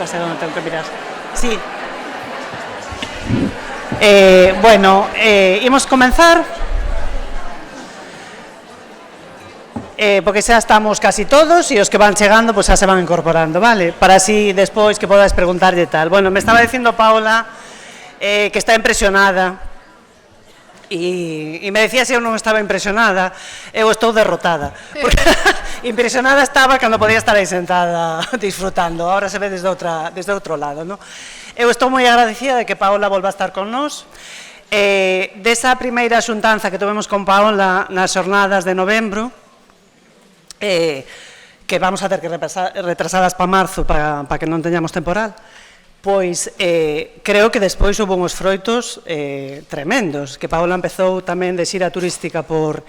xa sei onde tengo que mirar. Sí. Bueno, imos comenzar porque xa estamos casi todos e os que van chegando pues xa se van incorporando, vale? Para así despois que podas preguntarlle tal. Bueno, me estaba dicindo Paola que está impresionada e me decía se eu non estaba impresionada, eu estou derrotada porque impresionada estaba cando podía estar aí sentada disfrutando, ahora se ve desde outro lado, non? Eu estou moi agradecida de que Paola volva a estar con nós. Desa primeira xuntanza que tivemos con Paola nas xornadas de novembro, que vamos a ter que retrasadas para marzo para que non teñamos temporal, pois creo que despois houve uns froitos tremendos, que Paola empezou tamén de xira turística por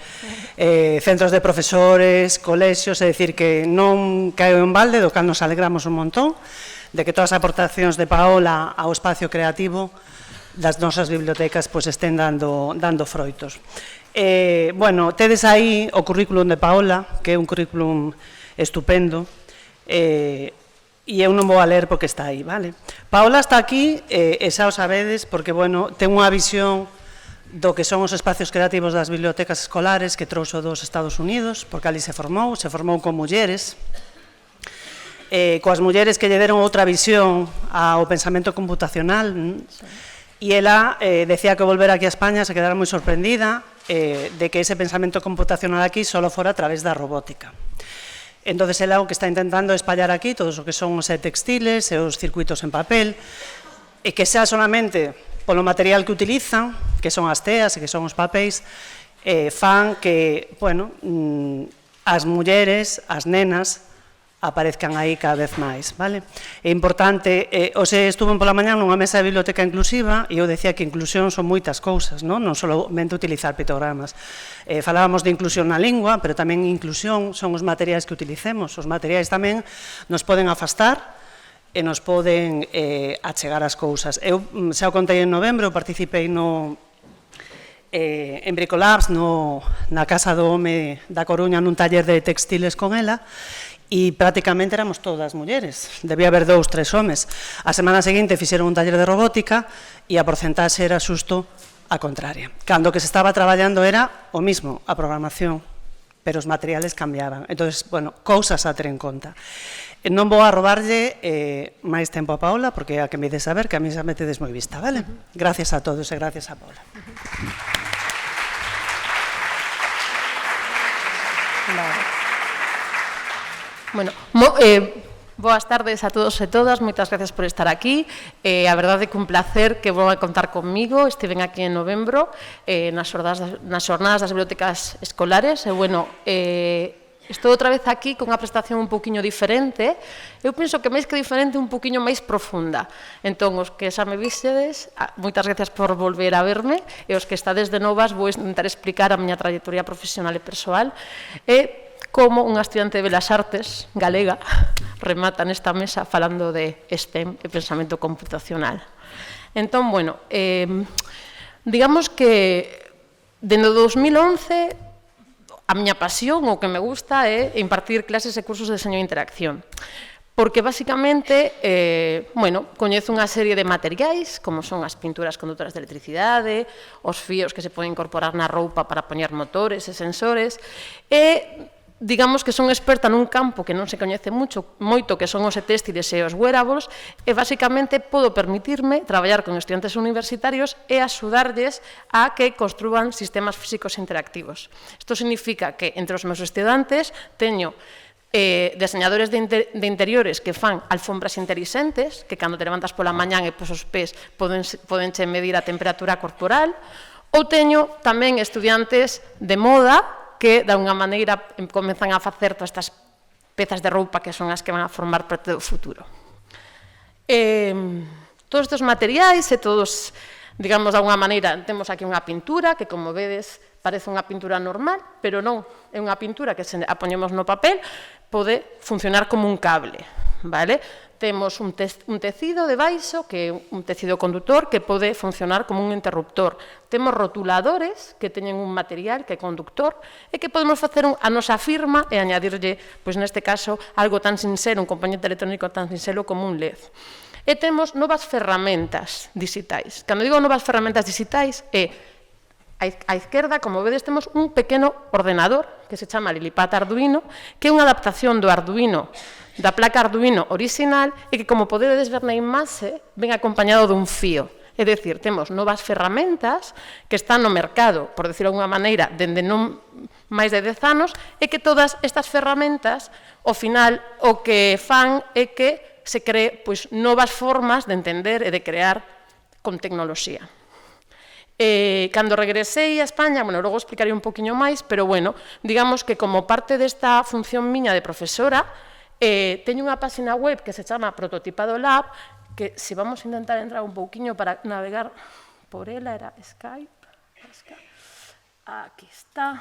centros de profesores, colexios, é dicir, que non caeu en balde, do cal nos alegramos un montón, de que todas as aportacións de Paola ao espacio creativo das nosas bibliotecas pois estén dando froitos. Bueno, tedes aí o currículum de Paola, que é un currículum estupendo, e eu non vou a ler porque está aí, vale? Paola está aquí, e xa o sabedes, porque, bueno, ten unha visión do que son os espacios creativos das bibliotecas escolares que trouxo dos Estados Unidos, porque ali se formou con mulleres, coas mulleres que lle deron outra visión ao pensamento computacional, e ela decía que volver aquí a España se quedara moi sorprendida de que ese pensamento computacional aquí só fora a través da robótica. Entón, ela o que está intentando espallar aquí todos o que son os textiles e os circuitos en papel, e que xa solamente polo material que utilizan, que son as teas e que son os papéis, fan que, bueno, as mulleres, as nenas, aparezcan aí cada vez máis, vale? É importante, hoxe estuve pola mañá nunha mesa de biblioteca inclusiva e eu decía que inclusión son moitas cousas, non solamente utilizar pictogramas. Falábamos de inclusión na lingua, pero tamén inclusión son os materiais que utilicemos. Os materiais tamén nos poden afastar e nos poden achegar as cousas. Eu xa o contei en novembro, participei en Bricolabs, na Casa do Home da Coruña, nun taller de textiles con ela, e prácticamente éramos todas mulleres, debía haber 2, 3 homes. A semana seguinte fixeron un taller de robótica e a porcentaxe era xusto a contraria. Cando que se estaba traballando era o mismo, a programación, pero os materiales cambiaban. Entón, bueno, cousas a ter en conta. Non vou a robarlle máis tempo a Paola, porque é a que me de saber que a mí xa me tedes moi vista, vale? Gracias a todos e gracias a Paola. Vale. Bueno, boas tardes a todos e todas, moitas gracias por estar aquí. A verdade que un placer que vou a contar comigo. Estiven aquí en novembro nas xornadas das bibliotecas escolares e, bueno, estou outra vez aquí con unha prestación un poquinho diferente. Eu penso que máis que diferente, un poquinho máis profunda. Entón, os que xa me vistedes, moitas gracias por volver a verme, e os que estades de novas vou intentar explicar a miña trayectoria profesional e persoal e como unha estudiante de Belas Artes galega remata nesta mesa falando de STEM e pensamento computacional. Entón, bueno, digamos que dende o 2011 a miña pasión, o que me gusta, é impartir clases e cursos de deseño e interacción. Porque, basicamente, bueno, coñezo unha serie de materiais, como son as pinturas conductoras de electricidade, os fíos que se poden incorporar na roupa para poñer motores e sensores, e digamos que son experta nun campo que non se coñece moito, que son os textiles e os wearables, e basicamente podo permitirme traballar con estudiantes universitarios e axudarlles a que construan sistemas físicos interactivos. Isto significa que entre os meus estudantes teño deseñadores de interiores que fan alfombras intelixentes, que cando te levantas pola mañán e pos os pés podenche medir a temperatura corporal, ou teño tamén estudiantes de moda que, de alguna maneira, comezan a facer todas estas pezas de roupa que son as que van a formar parte do futuro. Todos estes materiais e todos, digamos, de alguna maneira, temos aquí unha pintura que, como vedes, parece unha pintura normal, pero non, é unha pintura que se a poñemos no papel, pode funcionar como un cable, vale? temos un tecido debaixo, que é un tecido conductor, que pode funcionar como un interruptor. Temos rotuladores, que teñen un material que é conductor, e que podemos facer a nosa firma e añadirlle, pois neste caso, algo tan sincero, un componente electrónico tan sincero como un LED. E temos novas ferramentas digitais. Cando digo novas ferramentas digitais, é á esquerda, como vedes, temos un pequeno ordenador que se chama Lilipat Arduino, que é unha adaptación do Arduino, da placa Arduino original, e que, como podedes ver na imaxe, ven acompañado dun fío. É dicir, temos novas ferramentas que están no mercado, por decirlo de alguna maneira, dende non máis de 10 anos, e que todas estas ferramentas, ao final, o que fan é que se cree novas formas de entender e de crear con tecnoloxía. Cando regresei a España, logo explicaré un poquinho máis, pero digamos que como parte desta función miña de profesora, teño unha página web que se chama Prototipado Lab, que se vamos a intentar entrar un pouquiño para navegar por ela, era Skype, aquí está.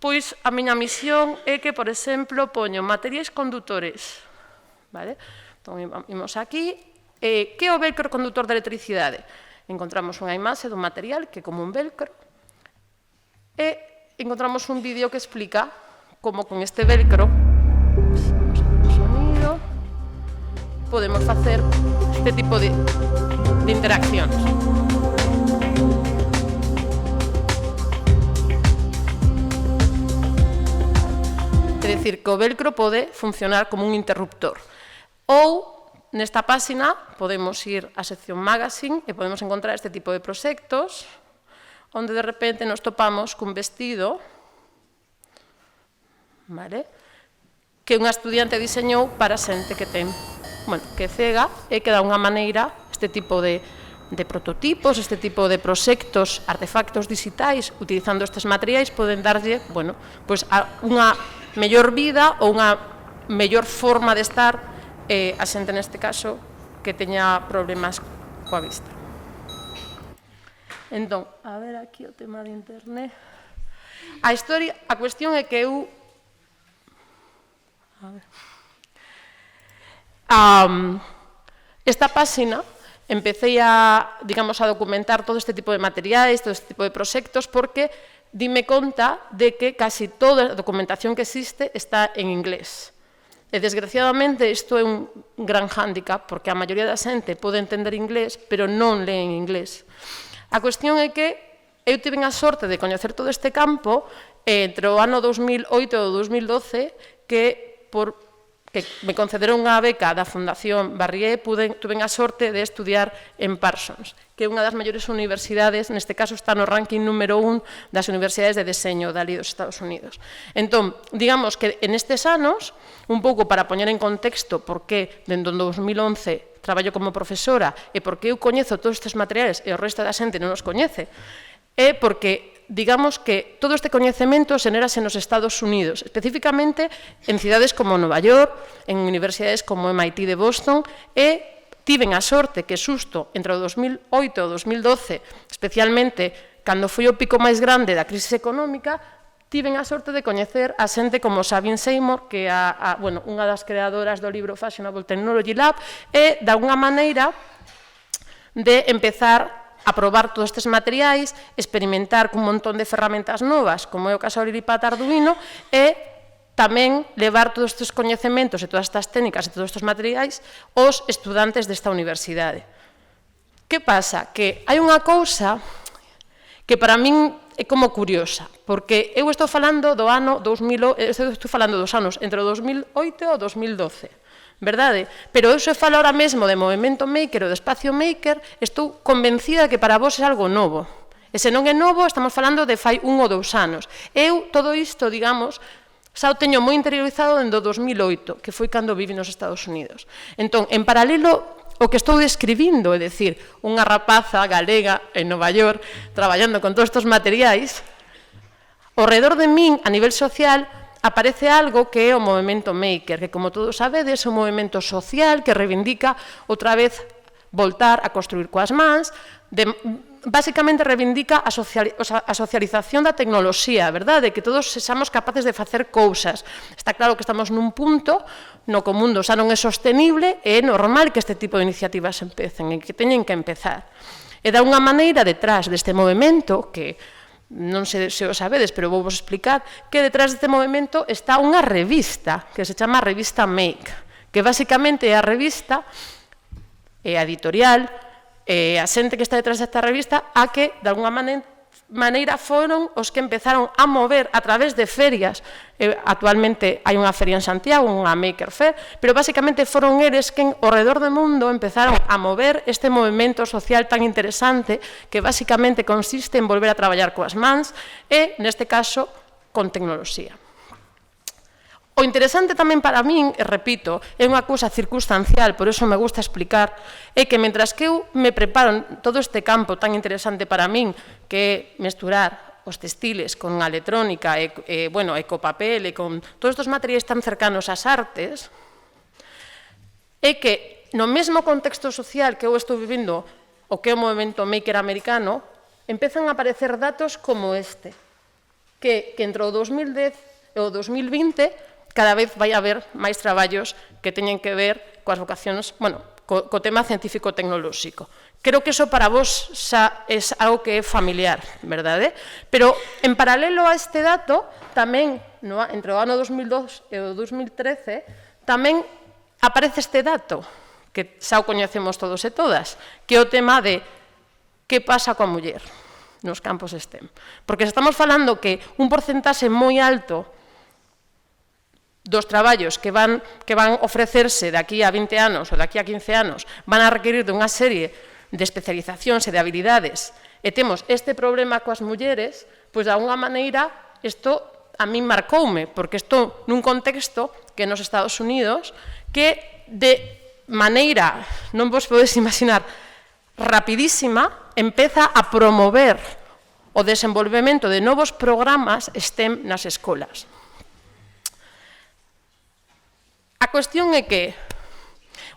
Pois a miña misión é que, por exemplo, poño materiais condutores, vale? Entón, imos aquí, que é o velcro condutor de electricidade? Encontramos unha imaxe dun material que é como un velcro e encontramos un vídeo que explica como con este velcro sonido podemos facer este tipo de interaccións. É dicir, que o velcro pode funcionar como un interruptor. Ou nesta páxina podemos ir á sección Magazine e podemos encontrar este tipo de proxectos onde de repente nos topamos cun vestido que unha estudiante diseñou para xente que ten, que é cega e que dá unha maneira este tipo de prototipos, este tipo de proxectos, artefactos digitais, utilizando estes materiais, poden darlle unha mellor vida ou unha mellor forma de estar a xente neste caso que teña problemas coa vista. Entón, a ver aquí o tema de internet. A cuestión é que eu... Esta páxina empecé a documentar todo este tipo de materiais, todo este tipo de proxectos, porque dime conta de que casi toda a documentación que existe está en inglés. E, desgraciadamente, isto é un gran hándicap, porque a maioría da xente pode entender inglés, pero non lee en inglés. A cuestión é que eu tive a sorte de coñecer todo este campo entre o ano 2008 e o 2012, que me concederon unha beca da Fundación Barrié, tuve a sorte de estudiar en Parsons, que é unha das maiores universidades, neste caso está no ranking número 1 das universidades de deseño dali dos Estados Unidos. Entón, digamos que en estes anos, un pouco para poñer en contexto por que dende o 2011 traballo como profesora e por que eu coñezo todos estes materiais e o resto da xente non os coñece, é porque digamos que todo este coñecemento xenérase nos Estados Unidos, especificamente en cidades como Nova York, en universidades como MIT de Boston, e tiven a sorte que xusto entre o 2008 e o 2012, especialmente cando foi o pico máis grande da crise económica, tiven a sorte de coñecer a xente como Sabine Seymour, que é unha das creadoras do libro Fashionable Technology Lab, e de alguna maneira de empezar a probar todos estes materiais, experimentar cun montón de ferramentas novas, como é o caso do Lilipat Arduino, e tamén levar todos estes coñecementos e todas estas técnicas e todos estes materiais aos estudantes desta universidade. Que pasa? Que hai unha cousa que para min é como curiosa, porque eu estou falando do ano 2000, estou falando dos anos entre o 2008 e o 2012, verdade? Pero eu se falo ahora mesmo de movimento maker ou de espacio maker, estou convencida que para vos é algo novo. E se non é novo, estamos falando de fai 1 ou 2 anos. Eu, todo isto, digamos, xa o teño moi interiorizado dende o 2008, que foi cando vivi nos Estados Unidos. Entón, en paralelo, o que estou describindo, é dicir, unha rapaza galega en Nova York, traballando con todos estes materiais, ao redor de min, a nivel social, aparece algo que é o movimento maker, que, como todos sabedes, é un movimento social que reivindica outra vez voltar a construir coas mans, basicamente reivindica a socialización da tecnoloxía, verdade? Que todos sexamos capaces de facer cousas. Está claro que estamos nun punto no que o mundo xa non é sostenible e é normal que este tipo de iniciativas empecen e que teñen que empezar. E de alguna maneira, detrás deste movimento, que non sei se o sabedes, pero vou vos explicar, que detrás deste movimento está unha revista, que se chama Revista Make, que basicamente é a revista e a editorial, a xente que está detrás desta revista, a que, de alguna maneira, foron os que empezaron a mover a través de ferias. Actualmente hai unha feria en Santiago, unha Maker Fair, pero basicamente foron eles que, ao redor do mundo, empezaron a mover este movimento social tan interesante que basicamente consiste en volver a traballar coas mans e, neste caso, con tecnoloxía. O interesante tamén para min, e repito, é unha cousa circunstancial, por iso me gusta explicar, é que mentras que eu me preparo en todo este campo tan interesante para min, que é mesturar os textiles con a electrónica e co papel e con todos estes materiais tan cercanos ás artes, é que no mesmo contexto social que eu estou vivindo o que é o movimento maker americano, empezan a aparecer datos como este, que entre o 2010 e o 2020 cada vez vai haber máis traballos que teñen que ver coas vocacións, co tema científico-tecnolóxico. Creo que iso para vos xa é algo que é familiar, verdade? Pero, en paralelo a este dato, tamén, entre o ano 2002 e o 2013, tamén aparece este dato, que xa o coñecemos todos e todas, que é o tema de que pasa coa muller nos campos STEM. Porque estamos falando que un porcentaxe moi alto dos traballos que van ofrecerse de aquí a 20 anos ou de aquí a 15 anos van a requerir de unha serie de especializacións e de habilidades e temos este problema coas mulleres, pois de alguna maneira isto a min marcoume, porque estou nun contexto que nos Estados Unidos que de maneira, non vos podes imaginar, rapidísima, empeza a promover o desenvolvemento de novos programas STEM nas escolas. A cuestión é que,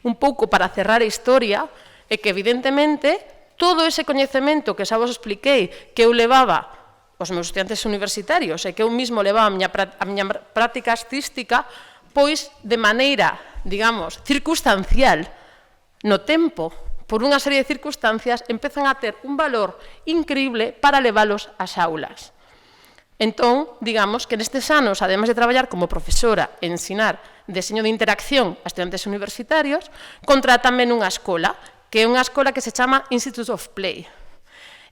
un pouco para cerrar a historia, é que, evidentemente, todo ese coñecemento que xa vos expliquei que eu levaba aos meus estudiantes universitarios e que eu mesmo levaba a miña práctica artística, pois, de maneira, digamos, circunstancial, no tempo, por unha serie de circunstancias, empezan a ter un valor increíble para leválos ás aulas. Entón, digamos que nestes anos, ademais de traballar como profesora e ensinar deseño de interacción a estudantes universitarios, contratame nunha escola, que é unha escola que se chama Institute of Play.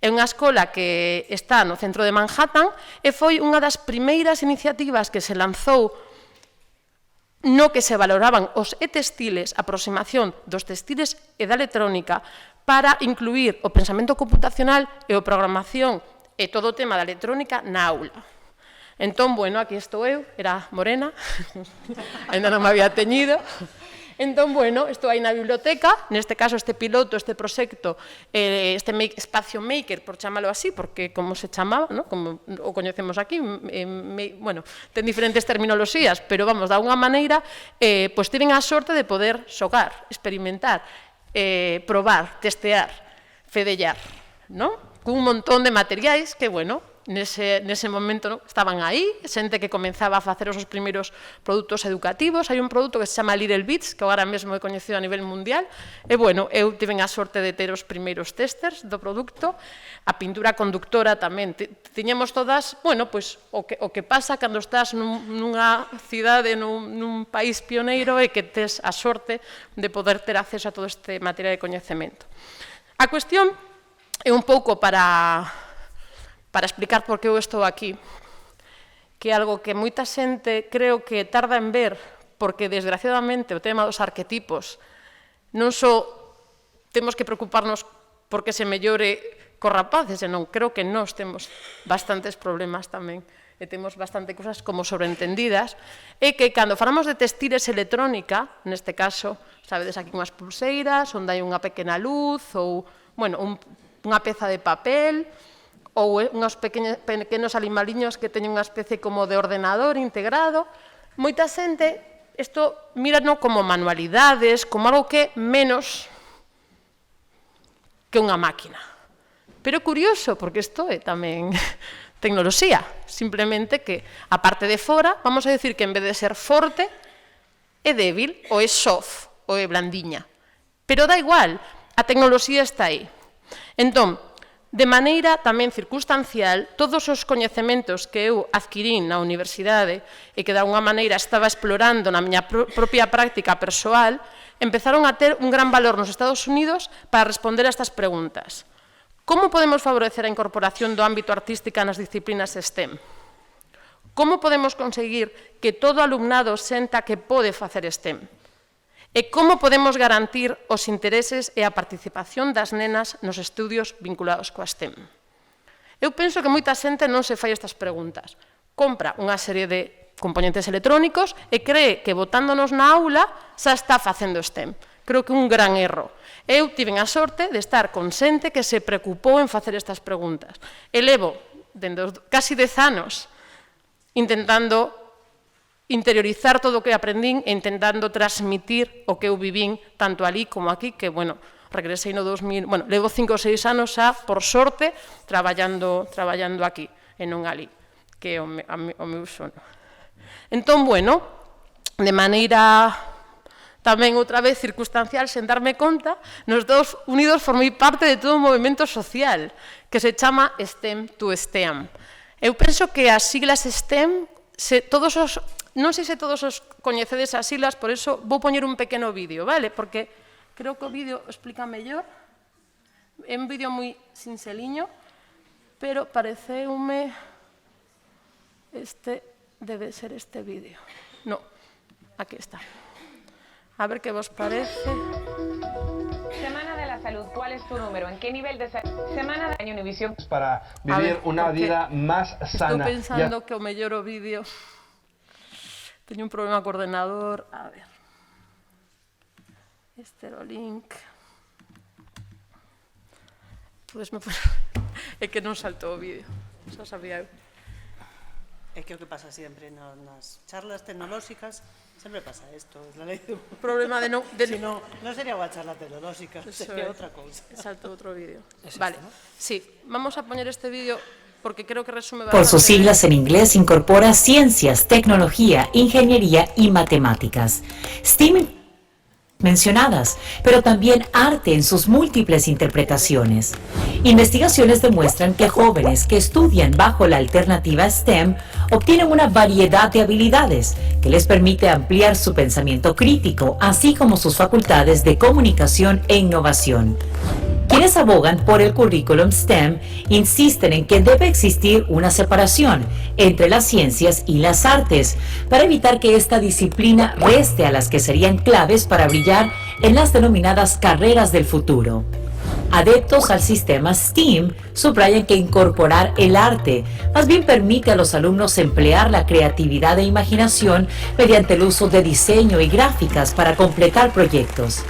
É unha escola que está no centro de Manhattan e foi unha das primeiras iniciativas que se lanzou no que se valoraban os e-textiles, a aproximación dos textiles e da electrónica para incluir o pensamento computacional e a programación e todo o tema da electrónica na aula. Entón, bueno, aquí estou eu, era morena, ainda non me había teñido. Entón, bueno, estou aí na biblioteca, neste caso este piloto, este proxecto, este espacio maker, por chamalo así, porque como se chamaba, como o coñecemos aquí, bueno, ten diferentes terminoloxías, pero vamos, de alguna maneira, pois tiven a sorte de poder xogar, experimentar, probar, testear, fedellar, non? Cun montón de materiais que, bueno, nese momento estaban aí, xente que comenzaba a facer os primeiros produtos educativos. Hai un produto que se chama Little Bits, que agora mesmo é coñecido a nivel mundial, e, bueno, eu tiven a sorte de ter os primeiros testers do produto. A pintura conductora tamén. Tiñamos todas, bueno, pois, o que pasa cando estás nunha cidade, nun país pioneiro e que tes a sorte de poder ter acceso a todo este material de coñecemento. A cuestión é un pouco para explicar por que eu estou aquí, que é algo que moita xente creo que tarda en ver, porque, desgraciadamente, o tema dos arquetipos non só temos que preocuparnos porque se mellore cos rapaces, senón creo que nós temos bastantes problemas tamén, e temos bastante cosas como sobreentendidas, é que cando falamos de textiles electrónica, neste caso, sabedes aquí unhas pulseiras, onde hai unha pequena luz, ou, bueno, unha peza de papel, ou uns pequenos animaliños que teñen unha especie como de ordenador integrado. Moita xente, isto mírano como manualidades, como algo que menos que unha máquina. Pero curioso, porque isto é tamén tecnoloxía, simplemente que a parte de fora, vamos a decir que en vez de ser forte, é débil, ou é soft, ou é blandiña. Pero dá igual, a tecnoloxía está aí. Entón, de maneira tamén circunstancial, todos os coñecementos que eu adquirín na universidade e que de alguna maneira estaba explorando na miña propia práctica persoal, empezaron a ter un gran valor nos Estados Unidos para responder a estas preguntas. Como podemos favorecer a incorporación do ámbito artística nas disciplinas STEM? Como podemos conseguir que todo alumnado senta que pode facer STEM? E como podemos garantir os intereses e a participación das nenas nos estudios vinculados coa STEM? Eu penso que moita xente non se fai estas preguntas. Compra unha serie de componentes electrónicos e cree que botándonos na aula xa está facendo STEM. Creo que é un gran erro. Eu tiven a sorte de estar con xente que se preocupou en facer estas preguntas. E levo, dende casi 10 anos, intentando interiorizar todo o que aprendín e intentando transmitir o que eu vivín tanto ali como aquí, que, bueno, regresei no 2000, bueno, levo 5 ou 6 anos xa, por sorte, traballando aquí, e non ali, que é o meu sono. Entón, bueno, de maneira tamén outra vez circunstancial, sen darme conta, nos Estados Unidos formei parte de todo un movimento social que se chama STEM to STEAM. Eu penso que as siglas STEM, non sei se todos os coñecedes as siglas, por iso vou poñer un pequeno vídeo, vale? Porque creo que o vídeo explica mellor. É un vídeo moi sinceliño, pero pareceume debe ser este vídeo. No, aquí está. A ver qué vos parece. Semana de la Salud, ¿cuál es tu número? ¿En qué nivel de salud? Semana de Univisión. Para vivir una vida más sana. Estou pensando que o mellor o vídeo... Teño un problema co ordenador. A ver. Este era o link. Podesme poner... É que non saltou o vídeo. Xa sabía eu. É que o que pasa sempre nas charlas tecnolóxicas, sempre pasa isto, é la lei do... Problema de non... Si non sería unha charla tecnolóxica, sería outra cousa. Salto outro vídeo. Vale, sí, vamos a poñer este vídeo porque creo que resume bastante. Por sus siglas en inglés incorpora ciencias, tecnología, ingeniería y matemáticas. STEAM mencionadas, pero también arte en sus múltiples interpretaciones. Investigaciones demuestran que jóvenes que estudian bajo la alternativa STEM obtienen una variedad de habilidades que les permite ampliar su pensamiento crítico, así como sus facultades de comunicación e innovación. Quienes abogan por el currículum STEM insisten en que debe existir una separación entre las ciencias y las artes para evitar que esta disciplina reste a las que serían claves para brillar en las denominadas carreras del futuro. Adeptos al sistema STEAM subrayan que incorporar el arte más bien permite a los alumnos emplear la creatividad e imaginación mediante el uso de diseño y gráficas para completar proyectos.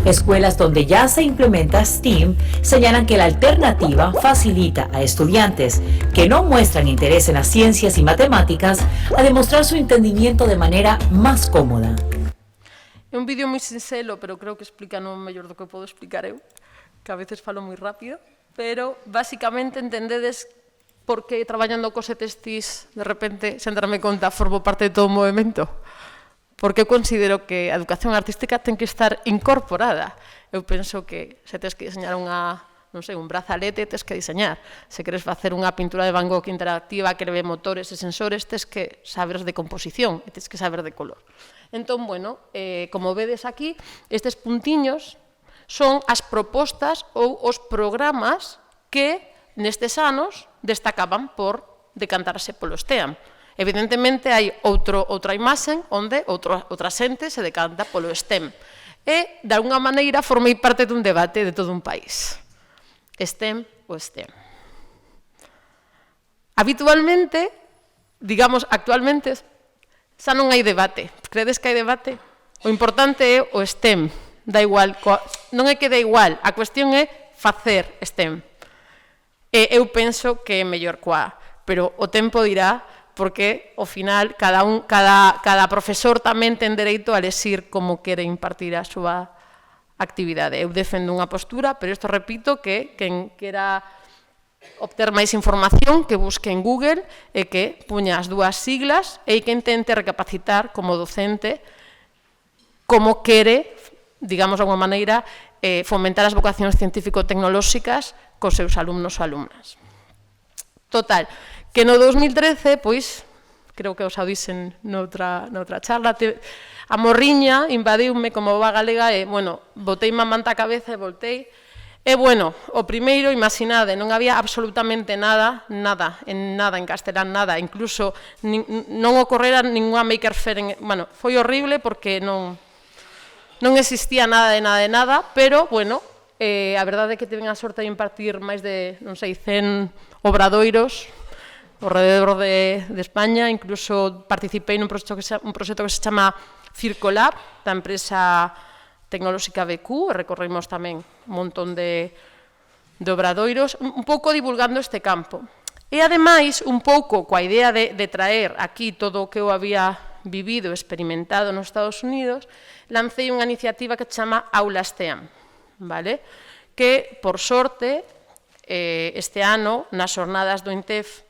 Escuelas donde ya se implementa STEAM señalan que la alternativa facilita a estudiantes que no muestran interés en las ciencias y matemáticas a demostrar su entendimiento de manera más cómoda. É un vídeo moi sincero, pero creo que explica non mellor do que podo explicar eu, que a veces falo moi rápido, pero basicamente entendedes por que traballando cos ETSTIs de repente, sen darme conta, formo parte de todo o movimento. Porque eu considero que a educación artística ten que estar incorporada. Eu penso que se tes que diseñar non sei, un brazalete, tes que diseñar. Se queres facer unha pintura de Van Gogh interactiva que leve motores e sensores, tes que saber de composición e tes que saber de color. Entón, bueno, como vedes aquí, estes puntiños son as propostas ou os programas que nestes anos destacaban por decantarse polo STEAM. Evidentemente, hai outra imaxe onde outra xente se decanta polo STEM. E, de alguna maneira, formei parte dun debate de todo un país. STEM ou STEM. Habitualmente, digamos, actualmente, xa non hai debate. Credes que hai debate? O importante é o STEM. Da igual, non é que dá igual, a cuestión é facer STEM. E eu penso que é mellor coa, pero o tempo dirá, porque ao final cada profesor tamén ten dereito a elegir como quere impartir a súa actividade. Eu defendo unha postura, pero isto repito que quen quera obter máis información, que busque en Google e que puña as dúas siglas e que intente recapacitar como docente como quere, digamos de alguma maneira, fomentar as vocacións científico-tecnolóxicas cos seus alumnos ou alumnas. Total, que no 2013, pois, creo que os ao dixen noutra charla, a morriña invadiume como boa galega e, bueno, boteime a manta a cabeza e voltei. E, bueno, o primeiro, imaginade, non había absolutamente nada en castelán, nada, incluso non ocorrera ninguna Maker Faire, bueno, foi horrible porque non existía nada de nada, pero, bueno, a verdade é que tiven a sorte de impartir máis de, non sei, 100 obradoiros ao redor de España, incluso participei nun proxecto que se chama Circolab, da empresa tecnolóxica BQ, recorrimos tamén un montón de obradoiros, un pouco divulgando este campo. E, ademais, un pouco coa idea de traer aquí todo o que eu había vivido, experimentado nos Estados Unidos, lancei unha iniciativa que se chama Aula STEAM, que, por sorte, este ano, nas xornadas do INTEF,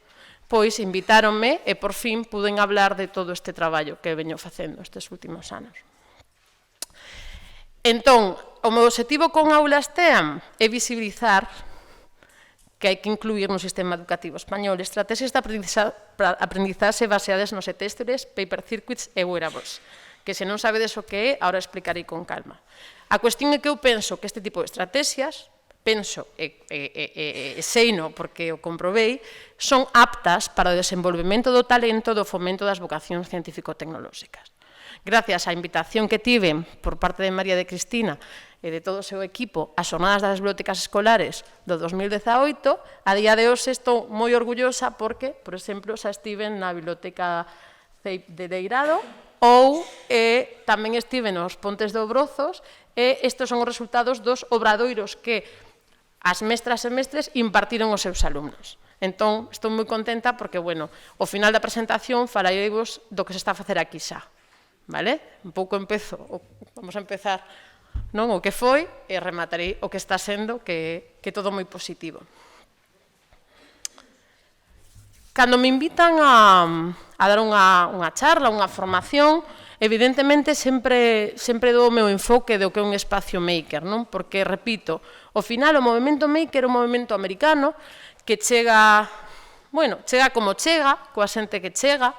pois invitáronme e, por fin, puden hablar de todo este traballo que veño facendo estes últimos anos. Entón, o meu objetivo con Aula STEAM é visibilizar que hai que incluir no sistema educativo español estrategias de aprendizaxe baseadas nos e-testers, paper circuits e wearables, que se non sabedes o que é, agora explicarei con calma. A cuestión é que eu penso que este tipo de estrategias, seino porque o comprobei, son aptas para o desenvolvemento do talento do fomento das vocacións científico-tecnolóxicas. Gracias á invitación que tiven por parte de María de Cristina e de todo o seu equipo as xornadas das bibliotecas escolares do 2018, a día de hoxe estou moi orgullosa porque, por exemplo, xa estiven na biblioteca CEIP de Deirado ou tamén estive nos Pontes de Obrozos e estes son os resultados dos obradoiros que as mestras e mestres impartiron aos seus alumnos. Entón, estou moi contenta porque, bueno, ao final da presentación falareivos do que se está a facer aquí xa. Un pouco vamos a empezar o que foi e rematarei o que está sendo, que é todo moi positivo. Cando me invitan a dar unha charla, unha formación, evidentemente sempre dou o meu enfoque do que é un espacio maker, porque, repito, ao final o movimento maker é un movimento americano que chega como chega, coa xente que chega,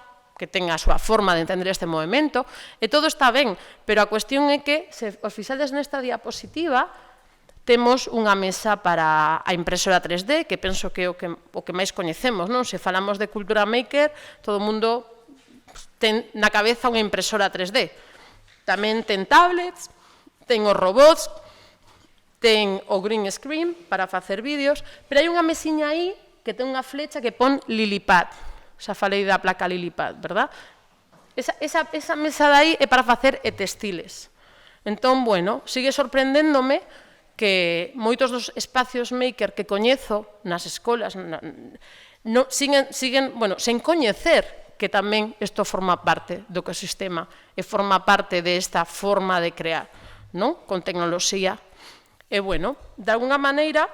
que ten a súa forma de entender este movimento, e todo está ben, pero a cuestión é que, se os fixades nesta diapositiva, temos unha mesa para a impresora 3D, que penso que é o que máis coñecemos, se falamos de cultura maker, todo o mundo ten na cabeza unha impresora 3D. Tamén ten tablets, ten os robots, ten o green screen para facer vídeos, pero hai unha mesiña aí que ten unha flecha que pon Lilipad. Xa falei da placa Lilipad, verdad? Esa mesa de aí é para facer e-textiles. Entón, bueno, sigue sorprendéndome que moitos dos espacios maker que coñezo nas escolas siguen, sen coñecer que tamén isto forma parte do ecosistema e forma parte desta forma de crear, con tecnoloxía. E, bueno, de alguna maneira,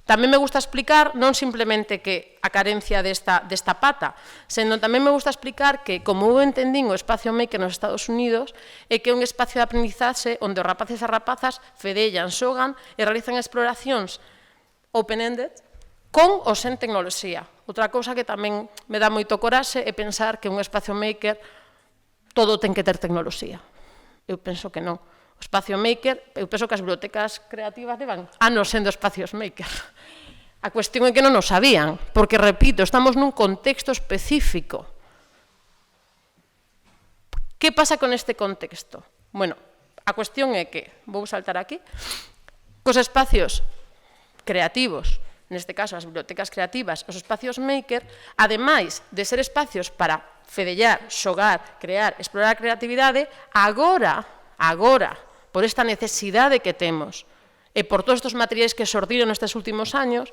tamén me gusta explicar non simplemente que a carencia desta pata, senón tamén me gusta explicar que, como eu entendín o espacio maker nos Estados Unidos, é que é un espacio de aprendizaxe onde os rapaces e rapazas fedellan, xogan e realizan exploracións open-ended con ou sen tecnoloxía. Outra cousa que tamén me dá moito coraxe é pensar que un espacio maker todo ten que ter tecnoloxía. Eu penso que non. O espacio maker, eu penso que as bibliotecas creativas levan anos sendo espacios maker. A cuestión é que non o sabían, porque, repito, estamos nun contexto específico. Que pasa con este contexto? Bueno, a cuestión é que, vou saltar aquí, cos espacios creativos, neste caso as bibliotecas creativas, os espacios maker, ademais de ser espacios para fedellar, xogar, crear, explorar a creatividade, agora, por esta necesidade que temos e por todos estes materiais que xordiron nestes últimos anos,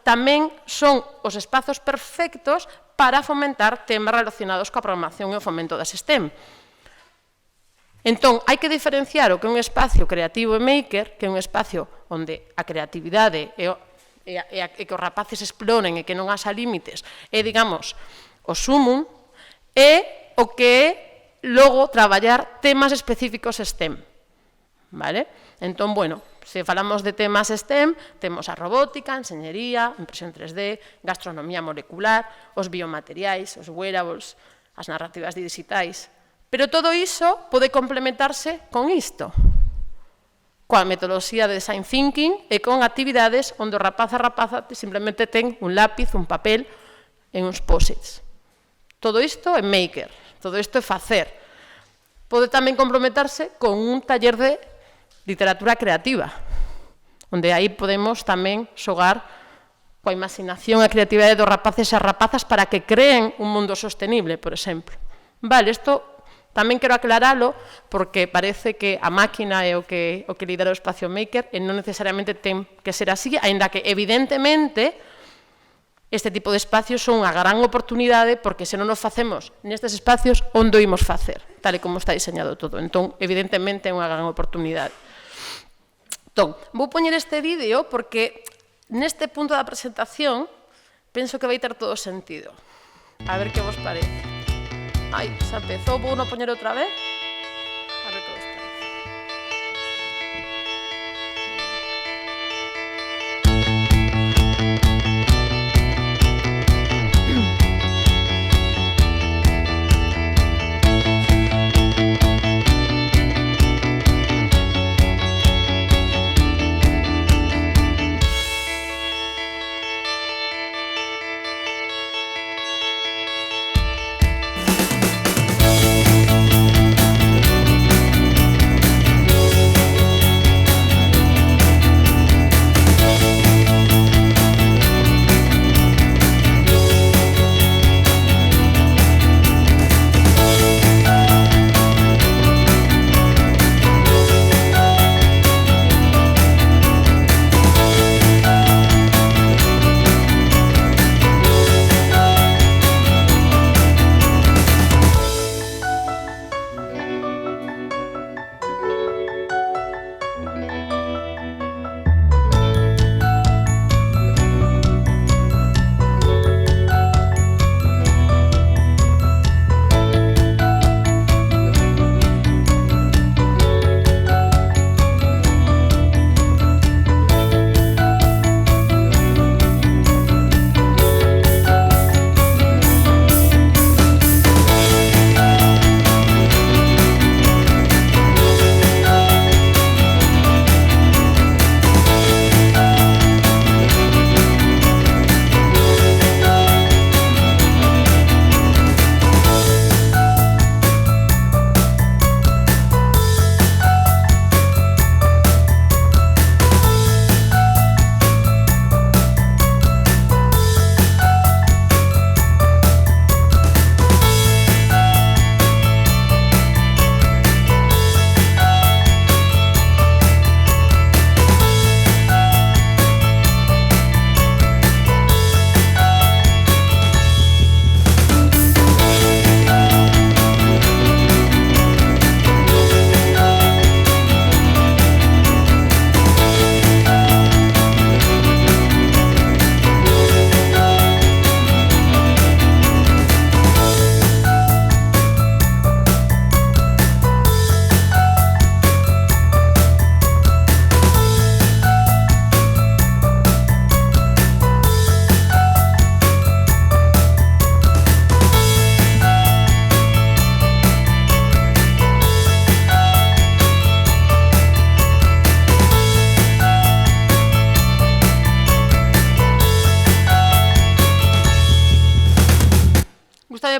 tamén son os espazos perfectos para fomentar temas relacionados coa programación e o fomento das STEM. Entón, hai que diferenciar o que é un espacio creativo e maker, que é un espacio onde a creatividade e que os rapaces exploren e que non haxa límites, é, digamos, o sumum, e o que é, logo, traballar temas específicos STEM. Vale? Entón, bueno, se falamos de temas STEM, temos a robótica, a enxeñería, impresión 3D, gastronomía molecular, os biomateriais, os wearables, as narrativas digitais. Pero todo iso pode complementarse con isto, coa metodoloxía de design thinking e con actividades onde o rapaz a rapaza simplemente ten un lápiz, un papel e uns posits. Todo isto é maker, todo isto é facer. Pode tamén complementarse con un taller de literatura creativa, onde aí podemos tamén xogar coa imaginación e a creatividade dos rapaces e as rapazas para que creen un mundo sostenible, por exemplo. Vale, isto tamén quero aclaralo porque parece que a máquina é o que lidera o espacio maker e non necesariamente ten que ser así, aínda que evidentemente este tipo de espacios son unha gran oportunidade porque se non nos facemos nestes espacios, onde o imos facer, tal e como está diseñado todo. Entón, evidentemente é unha gran oportunidade. Entón, vou poñer este vídeo porque neste punto da presentación penso que vai ter todo sentido. A ver que vos parece. Ai, xa empezou, vou non poñer outra vez. A ver que vos parece.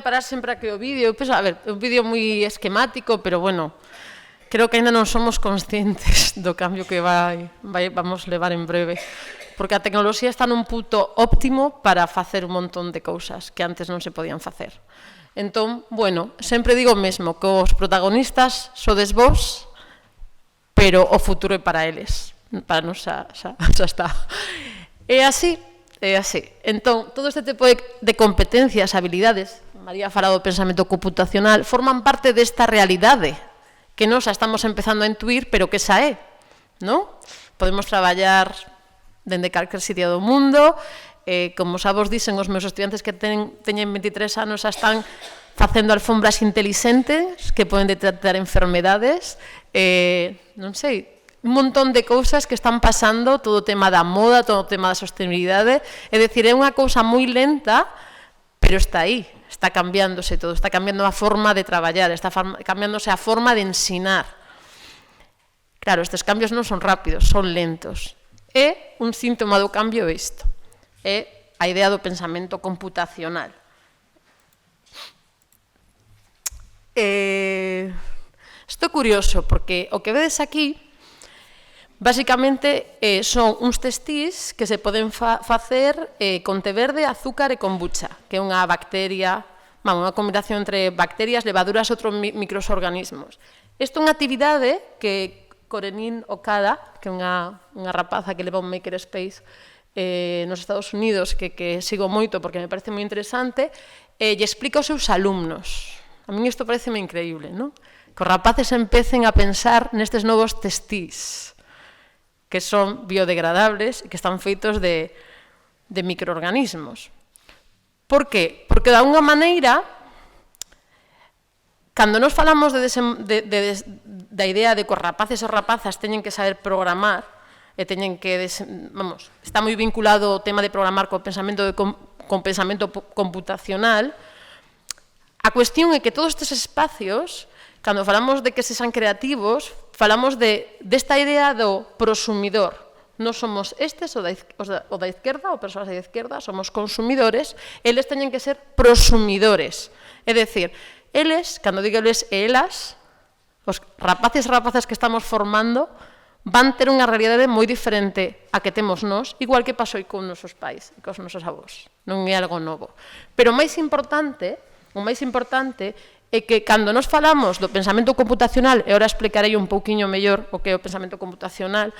parar sempre aquí o vídeo. Penso, a ver, un vídeo moi esquemático, pero bueno, creo que ainda non somos conscientes do cambio que vamos levar en breve. Porque a tecnoloxía está nun punto óptimo para facer un montón de cousas que antes non se podían facer. Entón, bueno, sempre digo o mesmo, que os protagonistas sodes vos, pero o futuro é para eles. Para nos xa está. É así, é así. Entón, todo este tipo de competencias, habilidades, María fala do pensamento computacional, forman parte desta realidade que nós xa estamos empezando a intuir, pero que xa é, non? Podemos traballar dende calquer sitio do mundo, como xa vos dicen os meus estudiantes que teñen 23 anos, xa están facendo alfombras inteligentes que poden detectar enfermedades, non sei, un montón de cousas que están pasando, todo o tema da moda, todo o tema da sostenibilidade, é dicir, é unha cousa moi lenta, pero está aí, está cambiándose todo, está cambiando a forma de traballar, está cambiándose a forma de ensinar. Claro, estes cambios non son rápidos, son lentos. É un síntoma do cambio isto, é a idea do pensamento computacional. Isto é curioso, porque o que vedes aquí, basicamente, son uns testís que se poden facer con té verde, azúcar e kombucha, que é unha bacteria, unha combinación entre bacterias, levaduras e outros microorganismos. Isto é unha actividade que Corinne Okada, que é unha rapaza que leva un makerspace nos Estados Unidos, que sigo moito porque me parece moi interesante, lle explica aos seus alumnos. A mí isto parece increíble, non? Que os rapaces empecen a pensar nestes novos testís, que son biodegradables e que están feitos de microorganismos. Por qué? Porque, de alguna maneira, cando nos falamos da idea de que os rapaces e rapazas teñen que saber programar, e teñen que, está moi vinculado o tema de programar con pensamento computacional, a cuestión é que todos estes espacios, cando falamos de que se sean creativos, falamos desta idea do prosumidor. Non somos estes, o da izquierda, ou persoas da izquierda, somos consumidores, eles teñen que ser prosumidores. É dicir, eles, cando digo eles e elas, os rapaces e rapazas que estamos formando van ter unha realidade moi diferente a que temos nós, igual que pasou con os nosos pais e cos nosos avós. Non é algo novo. Pero o máis importante é que cando nos falamos do pensamento computacional, e agora explicarei un pouquiño mellor o que é o pensamento computacional,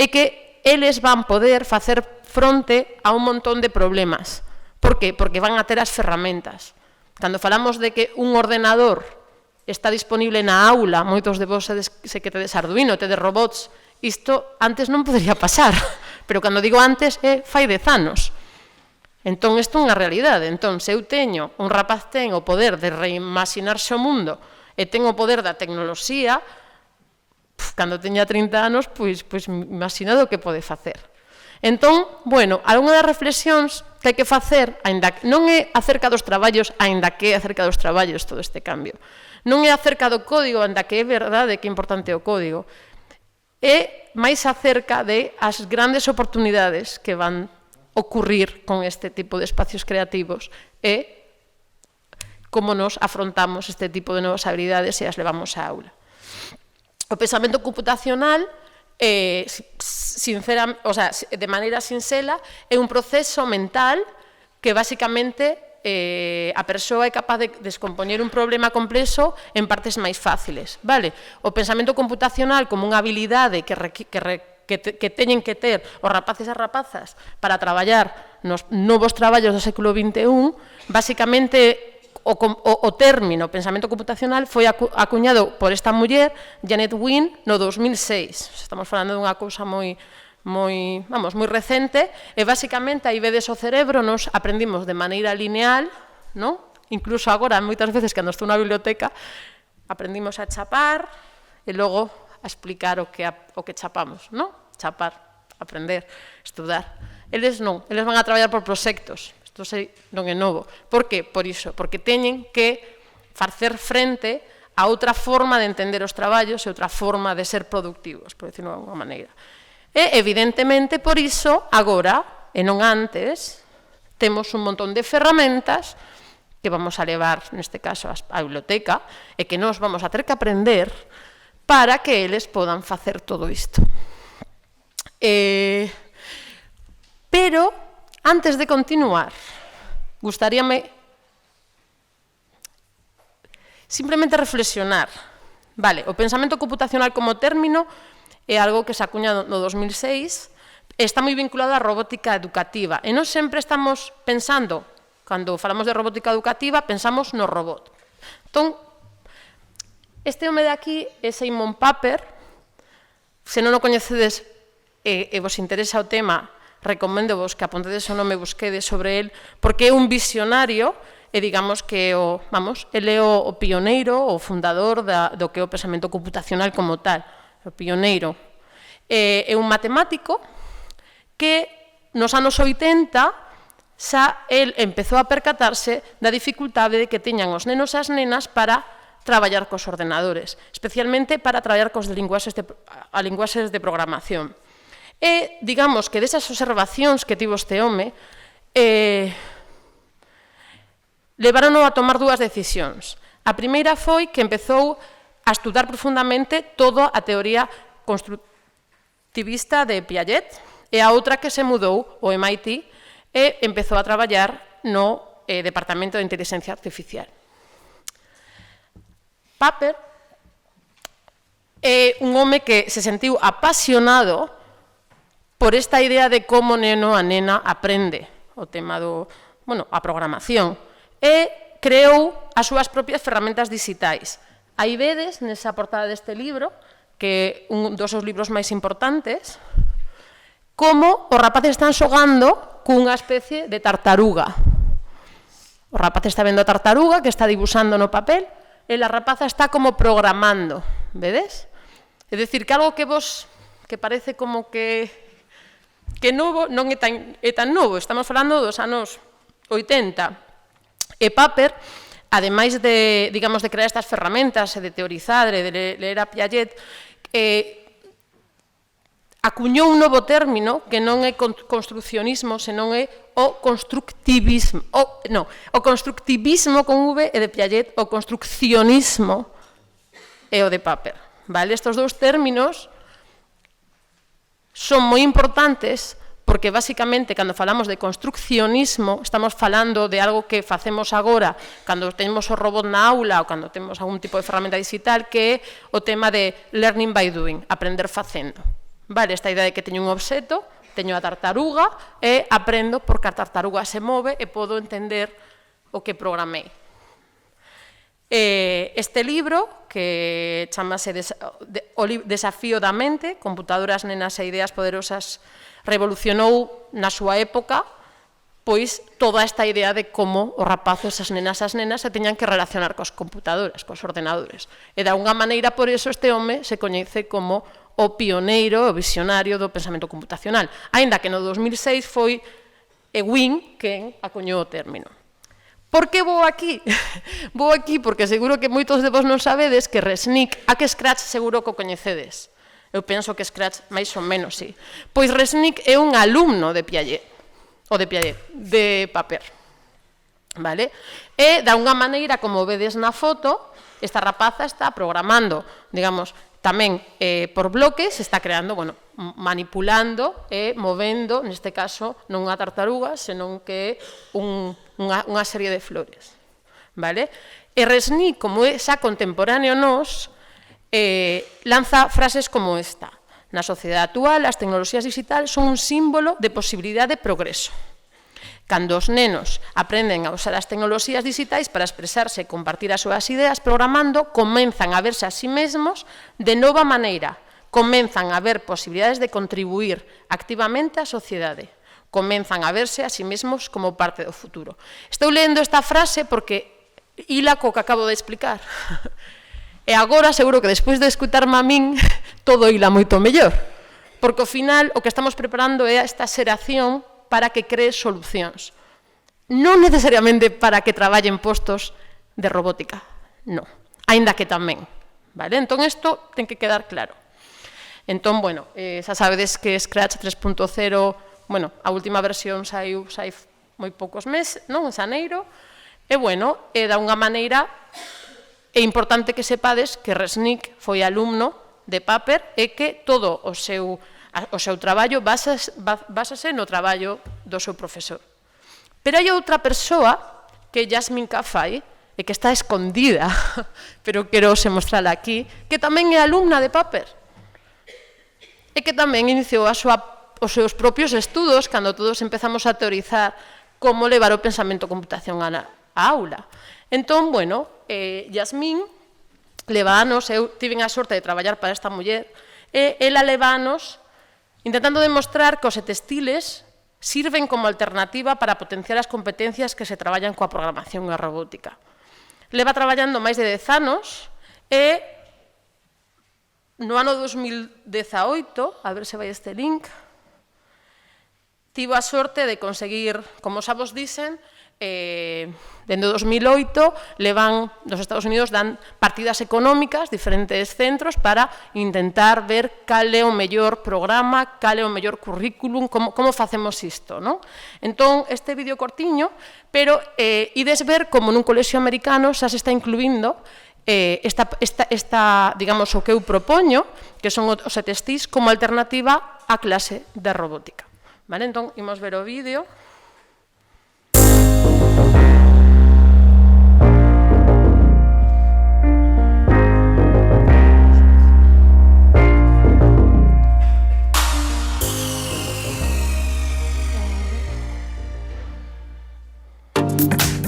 é que eles van poder facer fronte a un montón de problemas. Por qué? Porque van a ter as ferramentas. Cando falamos de que un ordenador está disponible na aula, moitos de vos se que tedes Arduino, tedes robots, isto antes non podería pasar, pero cando digo antes é fai 10 anos. Entón, isto é unha realidade. Entón, se eu teño, un rapaz ten o poder de reimaginarse o mundo e ten o poder da tecnoloxía, cando teña 30 anos, pois imaginado o que pode facer. Entón, bueno, algunha das reflexións que hai que facer, non é acerca dos traballos, aínda que é acerca dos traballos todo este cambio. Non é acerca do código, aínda que é verdade que é importante o código. É máis acerca de as grandes oportunidades que van ocurrir con este tipo de espacios creativos e como nos afrontamos este tipo de novas habilidades e as levamos á aula. O pensamento computacional, de maneira sinxela, é un proceso mental que, basicamente, a persoa é capaz de descompoñer un problema complexo en partes máis fáciles. O pensamento computacional como unha habilidade que teñen que ter os rapaces e rapazas para traballar nos novos traballos do século XXI, basicamente, o término pensamento computacional foi acuñado por esta muller, Janet Wynne, no 2006. Estamos falando dunha cousa moi recente, e basicamente aí vedes o cerebro, nos aprendimos de maneira lineal, incluso agora, moitas veces, cando estou na biblioteca, aprendimos a chapar e logo a explicar o que chapamos, chapar, aprender, estudar. Eles non, eles van a traballar por proxectos. Isto non é novo. Por que? Por iso, porque teñen que facer frente a outra forma de entender os traballos e outra forma de ser productivos, por decirlo de alguma maneira. E, evidentemente, por iso, agora, e non antes, temos un montón de ferramentas que vamos a levar, neste caso, á biblioteca, e que nós vamos a ter que aprender para que eles podan facer todo isto. Pero, antes de continuar, gustaríame simplemente reflexionar. O pensamento computacional como término é algo que se acuña no 2006, está moi vinculado á robótica educativa, e non sempre estamos pensando, cando falamos de robótica educativa, pensamos no robot. Entón, Este home de aquí é Simon Papert. Se non o coñecedes e vos interesa o tema, recomendo vos que apontedes o nome e busquedes sobre el, porque é un visionario e digamos que ele é o pioneiro, o fundador do que é o pensamento computacional como tal, o pioneiro. É un matemático que nos anos 80 xa el empezou a percatarse da dificultade que teñan os nenos e as nenas para traballar cos ordenadores, especialmente para traballar cos linguaxes de programación. E, digamos, que desas observacións que tivo este home, levaron a tomar dúas decisións. A primeira foi que empezou a estudar profundamente toda a teoría constructivista de Piaget, e a outra que se mudou ao MIT e empezou a traballar no Departamento de Inteligencia Artificial. Papert é un home que se sentiu apasionado por esta idea de como neno a nena aprende o tema a programación e creou as súas propias ferramentas digitais. Aí vedes, nesa portada deste libro, que é un dos seus libros máis importantes, como os rapaces están xogando cunha especie de tartaruga. O rapaz está vendo a tartaruga que está dibuixando no papel e a rapaza está como programando, vedes? É dicir, que algo que parece como que novo non é tan novo, estamos falando dos anos 80. E Papert, ademais de, digamos, de crear estas ferramentas e de teorizar e de ler a Piaget, acuñou un novo término que non é construccionismo, senón é o constructivismo. O constructivismo con V é de Piaget, o construccionismo é o de Papert. Estes dous términos son moi importantes porque, basicamente, cando falamos de construccionismo, estamos falando de algo que facemos agora, cando temos o robot na aula ou cando temos algún tipo de ferramenta digital, que é o tema de learning by doing, aprender facendo. Esta idea de que teño un obxeto, teño a tartaruga e aprendo porque a tartaruga se move e podo entender o que programei. Este libro, que chamase Desafío da mente, computadoras, nenas e ideas poderosas, revolucionou na súa época pois toda esta idea de como os rapaces, as nenas se teñan que relacionar cos computadores, cos ordenadores. E de alguna maneira, por iso, este home se coñece como o pioneiro, o visionario do pensamento computacional, aínda que no 2006 foi Wien quen acuñou o término. Por que vou aquí? Vou aquí porque seguro que moitos de vos non sabedes que Resnick, a que Scratch seguro que o coñecedes. Eu penso que Scratch máis ou menos, sí. Pois Resnick é un alumno de Piaget, de Papert. E, de alguna maneira, como vedes na foto, esta rapaza está programando, digamos, tamén por bloques, está creando, manipulando e movendo, neste caso, non unha tartaruga, senón que é unha serie de flores. E Resnick, como é xa contemporáneo nos, lanza frases como esta: na sociedade actual, as tecnoloxías digitais son un símbolo de posibilidade de progreso. Cando os nenos aprenden a usar as tecnoloxías digitais para expresarse e compartir as súas ideas programando, comenzan a verse a sí mesmos de nova maneira, comenzan a ver posibilidades de contribuir activamente á sociedade, comenzan a verse a sí mesmos como parte do futuro. Estou lendo esta frase porque hila co que acabo de explicar. E agora, seguro que despois de escutarme a min, todo hila moito mellor. Porque, ao final, o que estamos preparando é esta xeración para que cree solucións. Non necesariamente para que traballen postos de robótica, non. Aínda que tamén. Entón, isto ten que quedar claro. Entón, xa sabedes que Scratch 3.0, a última versión saiu moi poucos meses, non? En xaneiro. E, de unha maneira, é importante que sepades que Resnick foi alumno de Papert e que todo o seu traballo básase no traballo do seu profesor. Pero hai outra persoa, que é Yasmin Kafai, e que está escondida, pero quero se mostrala aquí, que tamén é alumna de Papert, e que tamén iniciou os seus propios estudos cando todos empezamos a teorizar como levar o pensamento computacional á aula. Entón, Yasmin leva anos, eu tiven a sorte de traballar para esta muller, e ela leva anos intentando demostrar que os textiles sirven como alternativa para potenciar as competencias que se traballan coa programación e a robótica. Leva traballando máis de 10 anos e no ano 2018, a ver se vai este link, tivo a sorte de conseguir, como xa vos dicen, dende 2008 levan, dos Estados Unidos dan partidas económicas, diferentes centros, para intentar ver cal é o mellor programa, cal é o mellor currículum, como facemos isto, non? Entón, este vídeo cortiño, pero ides ver como nun colexio americano xa se está incluindo digamos, o que eu propoño, que son os ETSTIs, como alternativa á clase de robótica. Vale, entón, imos ver o vídeo.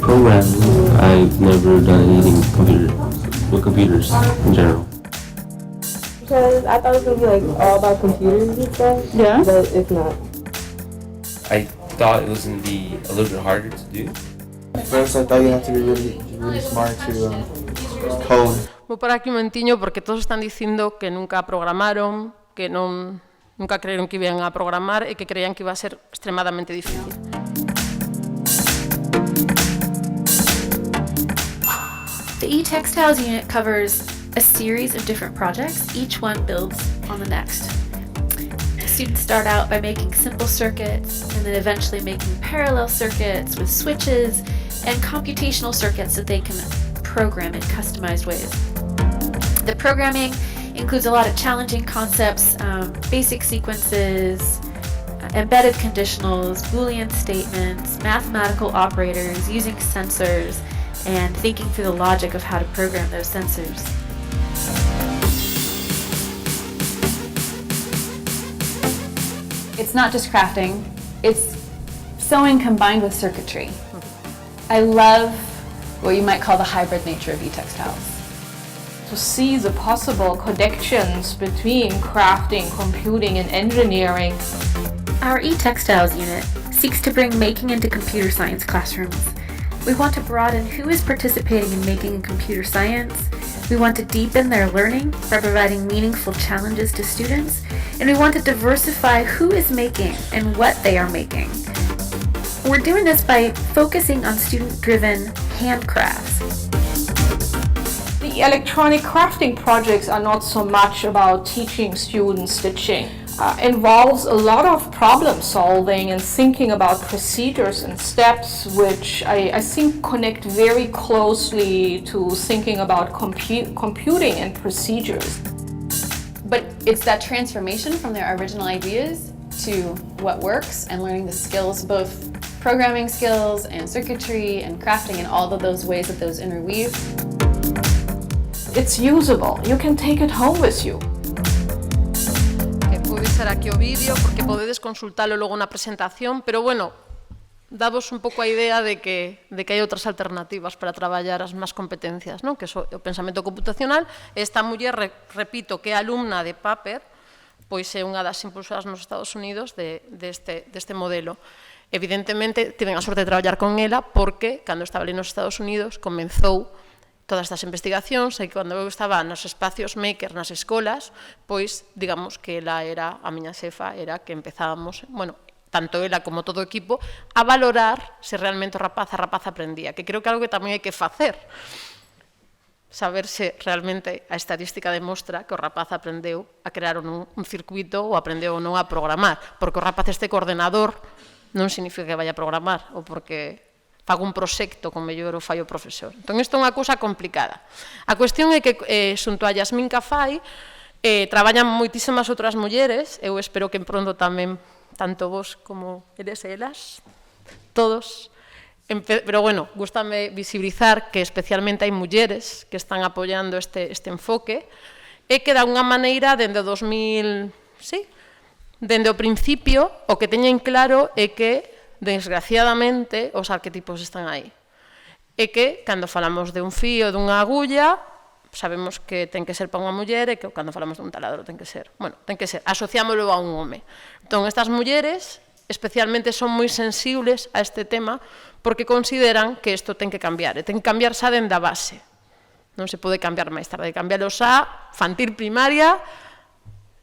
Programming, I've never done anything with computers in general. Because I thought it was gonna be like all about computers and stuff. Yeah. But it's not. I thought it was going to be a little bit harder to do. First, I thought you have to be really smart to code. Vou parar aquí un momentiño porque todos están dicindo que nunca programaron, que nunca creyeron que iban a programar e que creían que iba a ser extremadamente difícil. The eTextiles unit covers a series of different projects. Each one builds on the next. Students start out by making simple circuits and then eventually making parallel circuits with switches and computational circuits that they can program in customized ways. The programming includes a lot of challenging concepts, basic sequences, embedded conditionals, Boolean statements, mathematical operators, using sensors, and thinking through the logic of how to program those sensors. It's not just crafting, it's sewing combined with circuitry. I love what you might call the hybrid nature of eTextiles. To see the possible connections between crafting, computing, and engineering. Our eTextiles unit seeks to bring making into computer science classrooms. We want to broaden who is participating in making in computer science. We want to deepen their learning by providing meaningful challenges to students. And we want to diversify who is making and what they are making. We're doing this by focusing on student-driven handcrafts. The electronic crafting projects are not so much about teaching students stitching. Involves a lot of problem solving and thinking about procedures and steps, which I think connect very closely to thinking about computing and procedures. But it's that transformation from their original ideas to what works and learning the skills, both programming skills and circuitry and crafting and all of those ways that those interweave. It's usable. You can take it home with you. Pode ser aquí o vídeo porque podedes consultalo logo na presentación, pero bueno, davos un pouco a idea de que hai outras alternativas para traballar as máis competencias, non? Que é o pensamento computacional. Esta muller, repito, que é alumna de Paper, pois é unha das impulsoras nos Estados Unidos deste modelo. Evidentemente, tiven a sorte de traballar con ela porque, cando estaba ali nos Estados Unidos, comenzou todas estas investigacións e cando eu estaba nos espacios maker nas escolas, pois, digamos que ela era a miña xefa, era que empezábamos, bueno, tanto ela como todo o equipo, a valorar se realmente o rapaz, a rapaza aprendía, que creo que é algo que tamén hai que facer. Saber se realmente a estadística demostra que o rapaz aprendeu a crear un circuito ou aprendeu ou non a programar, porque o rapaz este coordenador non significa que vai a programar, ou porque fago un proxecto con mellor o fai o profesor. Entón, isto é unha cousa complicada. A cuestión é que, xunto a Yasmín Cafai, traballan moitísimas outras mulleres, eu espero que en pronto tamén, tanto vos como eles e elas, todos, pero bueno, gústame visibilizar que especialmente hai mulleres que están apoiando este enfoque, e que de unha maneira, dende o 2000, dende o principio, o que teñen claro é que desgraciadamente, os arquetipos están aí. E que, cando falamos de un fío, dunha agulla, sabemos que ten que ser para unha muller e que cando falamos dun taladro ten que ser, asociámoslo a un home. Entón, estas mulleres especialmente son moi sensibles a este tema porque consideran que isto ten que cambiar, e ten que cambiar xa dende a base. Non se pode cambiar máis tarde, cambiarlo xa, infantil primaria,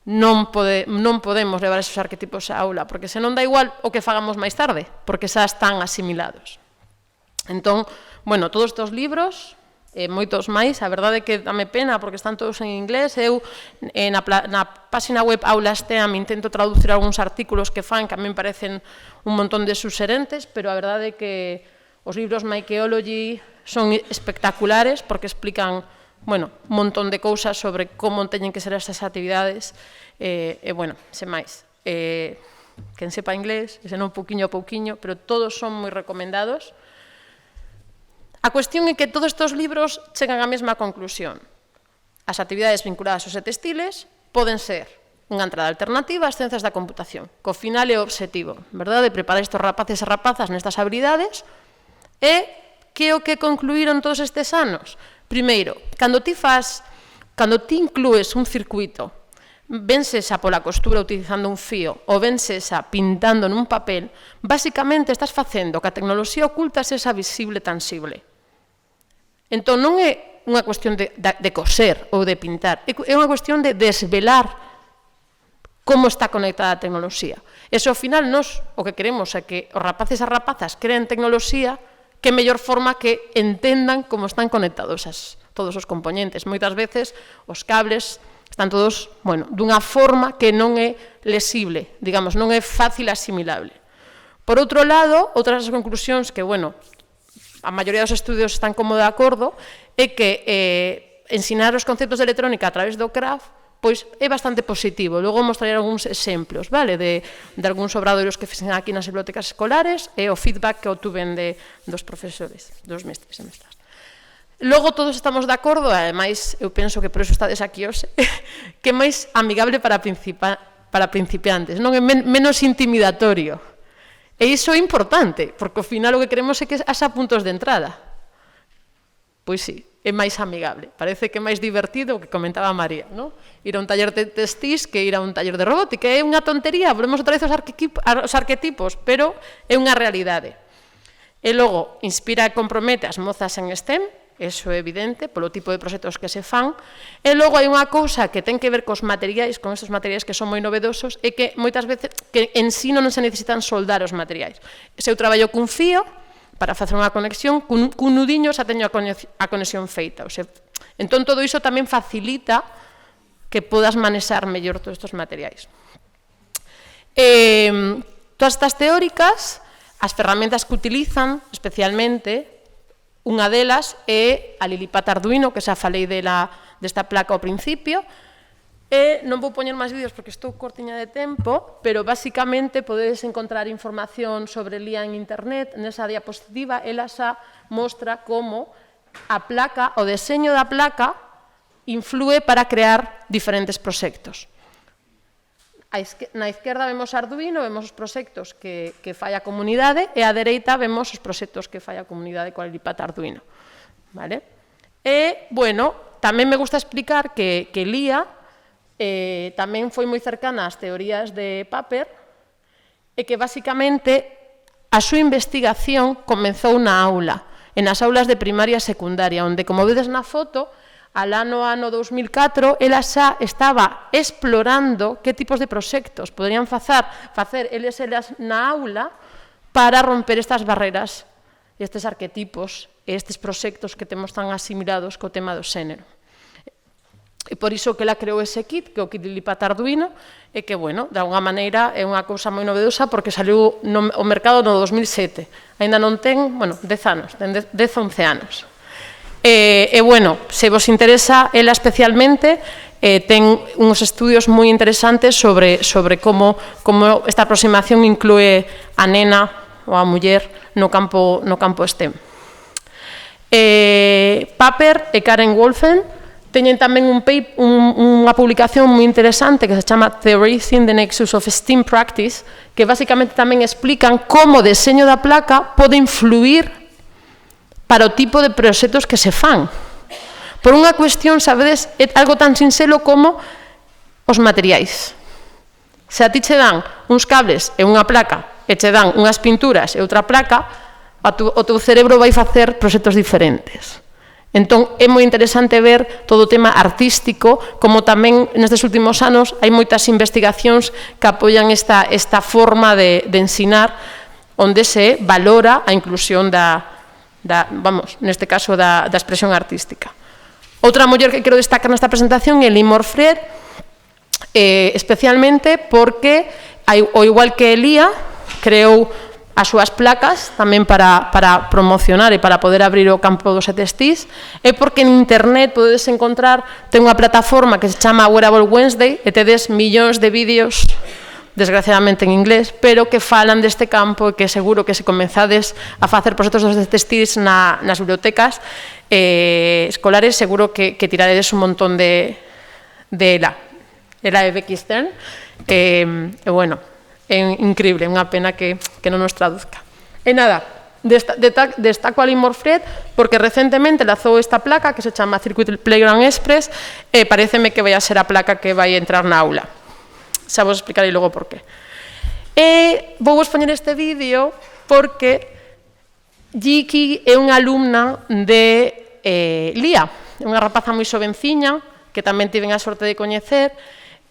non podemos levar esos arquetipos á aula, porque senón dá igual o que fagamos máis tarde, porque xa están asimilados. Entón, bueno, todos estes libros, moitos máis, a verdade é que dame pena porque están todos en inglés. Eu na página web Aulas TEAM intento traducir algúns artículos que fan que a mí me parecen un montón de suserentes, pero a verdade é que os libros Mykeology son espectaculares porque explican, bueno, un montón de cousas sobre como teñen que ser estas actividades e, bueno, sen máis. Quen sepa inglés, e senón pouquiño a pouquiño, pero todos son moi recomendados. A cuestión é que todos estes libros chegan á mesma conclusión. As actividades vinculadas aos textiles poden ser unha entrada alternativa ás ciencias da computación, co final e o obxectivo, verdade, de preparar estes rapaces e rapazas nestas habilidades. E que é o que concluíron todos estes anos? Primeiro, cando ti inclues un circuito, vense esa pola costura utilizando un fío ou vense esa pintando nun papel, basicamente estás facendo que a tecnoloxía oculta sexa visible tangible. Entón, non é unha cuestión de coser ou de pintar, é unha cuestión de desvelar como está conectada a tecnoloxía. E se ao final nós o que queremos é que os rapaces e rapazas creen tecnoloxía, que mellor forma que entendan como están conectados todos os componentes. Moitas veces os cables están todos, bueno, dunha forma que non é lesible, digamos, non é fácil asimilable. Por outro lado, outras das conclusións que, bueno, a maioría dos estudios están como de acordo, é que ensinar os conceptos de electrónica a través do craft pois é bastante positivo. Logo mostraré algúns exemplos, vale, de algúns obradoiros que fixen aquí nas bibliotecas escolares e o feedback que obtuven dos profesores, dos mestres e mestras. Logo, todos estamos de acordo, e ademais, eu penso que por iso estades aquí hoxe, que é máis amigable para principiantes, non é menos intimidatorio. E iso é importante, porque ao final o que queremos é que haxa puntos de entrada. Pois sí, é máis amigable. Parece que é máis divertido o que comentaba María, non? Ir a un taller de textis que ir a un taller de robótica. É unha tontería, volvemos outra vez aos arquetipos, pero é unha realidade. E logo, inspira e compromete as mozas en STEM, eso é evidente, polo tipo de proxectos que se fan. E logo hai unha cousa que ten que ver cos materiais, con estes materiais que son moi novedosos, e que moitas veces que en sí non se necesitan soldar os materiais. Se eu traballo cun fío, para facer unha conexión, cun nudiño xa teño a conexión feita. Entón, todo iso tamén facilita que podas manexar mellor todos estes materiais. Todas estas teóricas, as ferramentas que utilizan, especialmente, unha delas é a Lilipat Arduino, que xa falei desta placa ao principio, e non vou poñer máis vídeos porque estou cortiña de tempo, pero basicamente podedes encontrar información sobre LIA en internet. Nesa diapositiva, ela xa mostra como a placa, o deseño da placa, inflúe para crear diferentes proxectos. Na izquierda vemos Arduino, vemos os proxectos que fai a comunidade, e á dereita vemos os proxectos que fai a comunidade coa Lilipat Arduino. E, bueno, tamén me gusta explicar que LIA tamén foi moi cercana ás teorías de Papert, e que, basicamente, a súa investigación comezou na aula, en as aulas de primaria e secundaria, onde, como vedes na foto, ano 2004, ela xa estaba explorando que tipos de proxectos poderían facer eles na aula para romper estas barreras, estes arquetipos, estes proxectos que temos tan asimilados co tema do xénero. E por iso que ela creou ese kit, que é o kit Lilipat Arduino, e que, bueno, de alguna maneira é unha cousa moi novedosa porque saliu ao mercado no 2007. Ainda non ten, bueno, 10 anos, ten 10-11 anos. E, bueno, se vos interesa ela especialmente, ten uns estudios moi interesantes sobre como esta aproximación inclúe a nena ou a muller no campo STEM. Papert e Karen Wolfen teñen tamén unha publicación moi interesante que se chama Theorizing the Nexus of STEM Practice, que basicamente tamén explican como o deseño da placa pode influir para o tipo de proxectos que se fan. Por unha cuestión, sabedes, é algo tan sinxelo como os materiais. Se a ti che dan uns cables e unha placa e che dan unhas pinturas e outra placa, o teu cerebro vai facer proxectos diferentes. Entón, é moi interesante ver todo o tema artístico, como tamén nestes últimos anos hai moitas investigacións que apoian esta forma de ensinar, onde se valora a inclusión neste caso, da expresión artística. Outra muller que quero destacar nesta presentación é Limor Fred, especialmente porque, ao igual que Elía, creou as súas placas tamén para promocionar e para poder abrir o campo dos ETSTs, é porque en internet podedes encontrar, ten unha plataforma que se chama Wearable Wednesday e tedes millóns de vídeos, desgraciadamente en inglés, pero que falan deste campo e que seguro que se comenzades a facer proxectos dos ETSTs nas bibliotecas escolares, seguro que tiraredes un montón de ela e Becky Stern, e bueno, é increíble, unha pena que non nos traduzca. E nada, destaco a Limor Fred porque recentemente lanzou esta placa que se chama Circuit Playground Express e pareceme que vai a ser a placa que vai entrar na aula. Xa vos explicarei logo por qué. E vou vos poñer este vídeo porque Jiki é unha alumna de Lía, é unha rapaza moi xovenciña que tamén tiven a sorte de coñecer.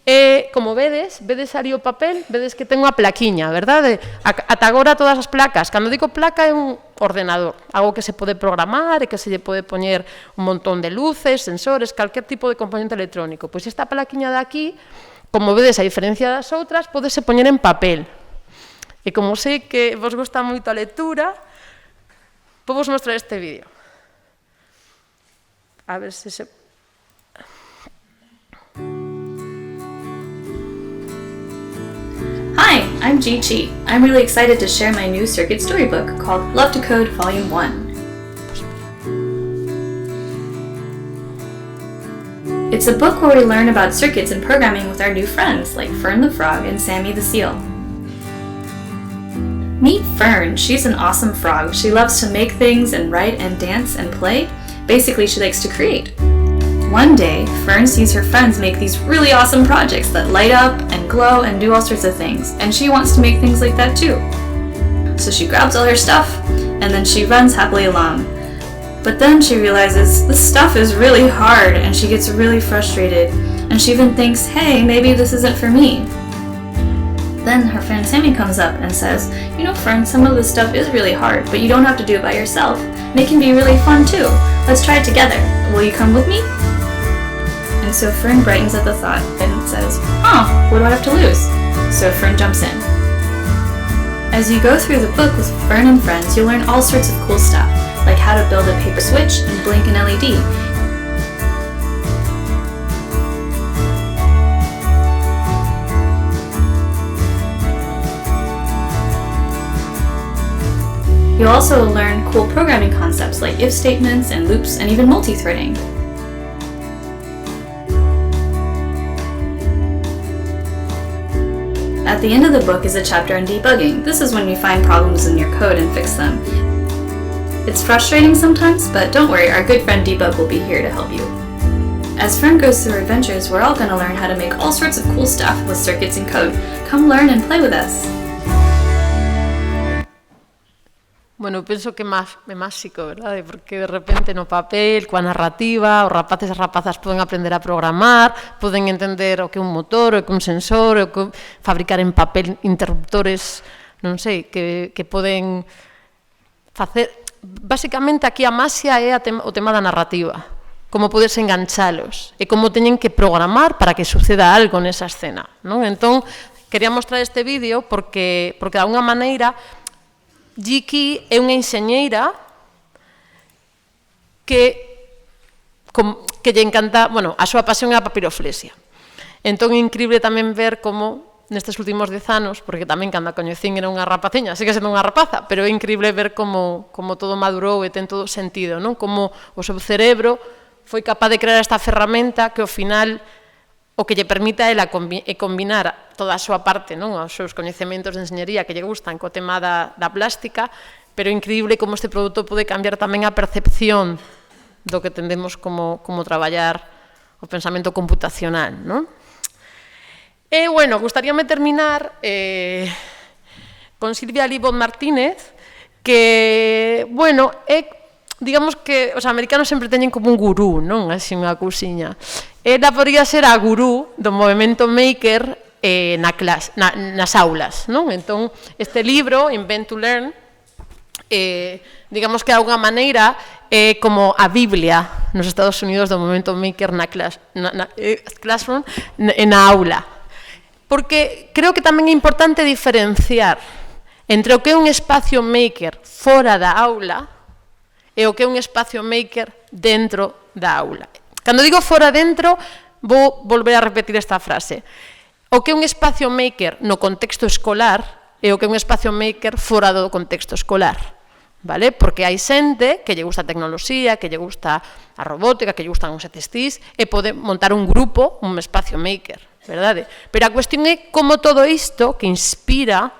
E, como vedes ali o papel, vedes que ten unha plaquiña, verdade? Ata agora todas as placas, cando digo placa é un ordenador, algo que se pode programar e que se lle pode poñer un montón de luces, sensores, calquer tipo de componente electrónico. Pois esta plaquiña de aquí, como vedes, a diferencia das outras, podese poñer en papel. E como sei que vos gusta moito a lectura, vou vos mostrar este vídeo. A ver se se... Hi, I'm Ji Chi. I'm really excited to share my new circuit storybook called Love to Code Volume 1. It's a book where we learn about circuits and programming with our new friends like Fern the Frog and Sammy the Seal. Meet Fern. She's an awesome frog. She loves to make things and write and dance and play. Basically, she likes to create. One day, Fern sees her friends make these really awesome projects that light up and glow and do all sorts of things, and she wants to make things like that too. So she grabs all her stuff, and then she runs happily along. But then she realizes this stuff is really hard, and she gets really frustrated, and she even thinks, hey, maybe this isn't for me. Then her friend Sammy comes up and says, you know, Fern, some of this stuff is really hard, but you don't have to do it by yourself, and it can be really fun too. Let's try it together. Will you come with me? And so Fern brightens at the thought and says, what do I have to lose? So Fern jumps in. As you go through the book with Fern and friends, you'll learn all sorts of cool stuff, like how to build a paper switch and blink an LED. You'll also learn cool programming concepts like if statements and loops and even multi-threading. At the end of the book is a chapter on debugging. This is when you find problems in your code and fix them. It's frustrating sometimes, but don't worry, our good friend Debug will be here to help you. As Fern goes through her adventures, we're all going to learn how to make all sorts of cool stuff with circuits and code. Come learn and play with us. Bueno, penso que é máxico, verdade? Porque de repente no papel, coa narrativa, os rapaces e as rapazas poden aprender a programar, poden entender o que é un motor, o que é un sensor, o que fabricar en papel interruptores, non sei, que poden facer... Básicamente, aquí a maxia é o tema da narrativa, como podes enganchalos, e como teñen que programar para que suceda algo nesa escena, non? Entón, quería mostrar este vídeo porque de alguna maneira Jiki é unha enxeñeira que lle encanta, bueno, a súa pasión é a papiroflexia. Entón é increíble tamén ver como nestes últimos 10 anos, porque tamén cando a coñecín era unha rapaciña, sigue sendo unha rapaza, pero é increíble ver como todo madurou e ten todo sentido, non? Como o seu cerebro foi capaz de crear esta ferramenta que ao final o que lle permita ela é combinar toda a súa parte, non, os seus coñecementos de enxeñería que lle gustan co tema da plástica, pero é increíble como este produto pode cambiar tamén a percepción do que tendemos como traballar o pensamento computacional, non? E, bueno, gustaríame terminar con Silvia Libot Martínez, que, bueno, digamos que os americanos sempre teñen como un gurú, non? Así unha cousiña. Ela podría ser a gurú do movemento maker nas aulas, non? Entón, este libro, Invent to Learn, digamos que de alguna maneira é como a Biblia nos Estados Unidos do movemento maker na classroom e na aula. Porque creo que tamén é importante diferenciar entre o que é un espacio maker fora da aula e o que é un espacio maker dentro da aula. Cando digo fora dentro, vou volver a repetir esta frase. O que é un espacio maker no contexto escolar e o que é un espacio maker fora do contexto escolar. Vale? Porque hai xente que lle gusta a tecnoloxía, que lle gusta a robótica, que lle gustan os ETSTs e pode montar un grupo, un espacio maker, verdade? Pero a cuestión é como todo isto que inspira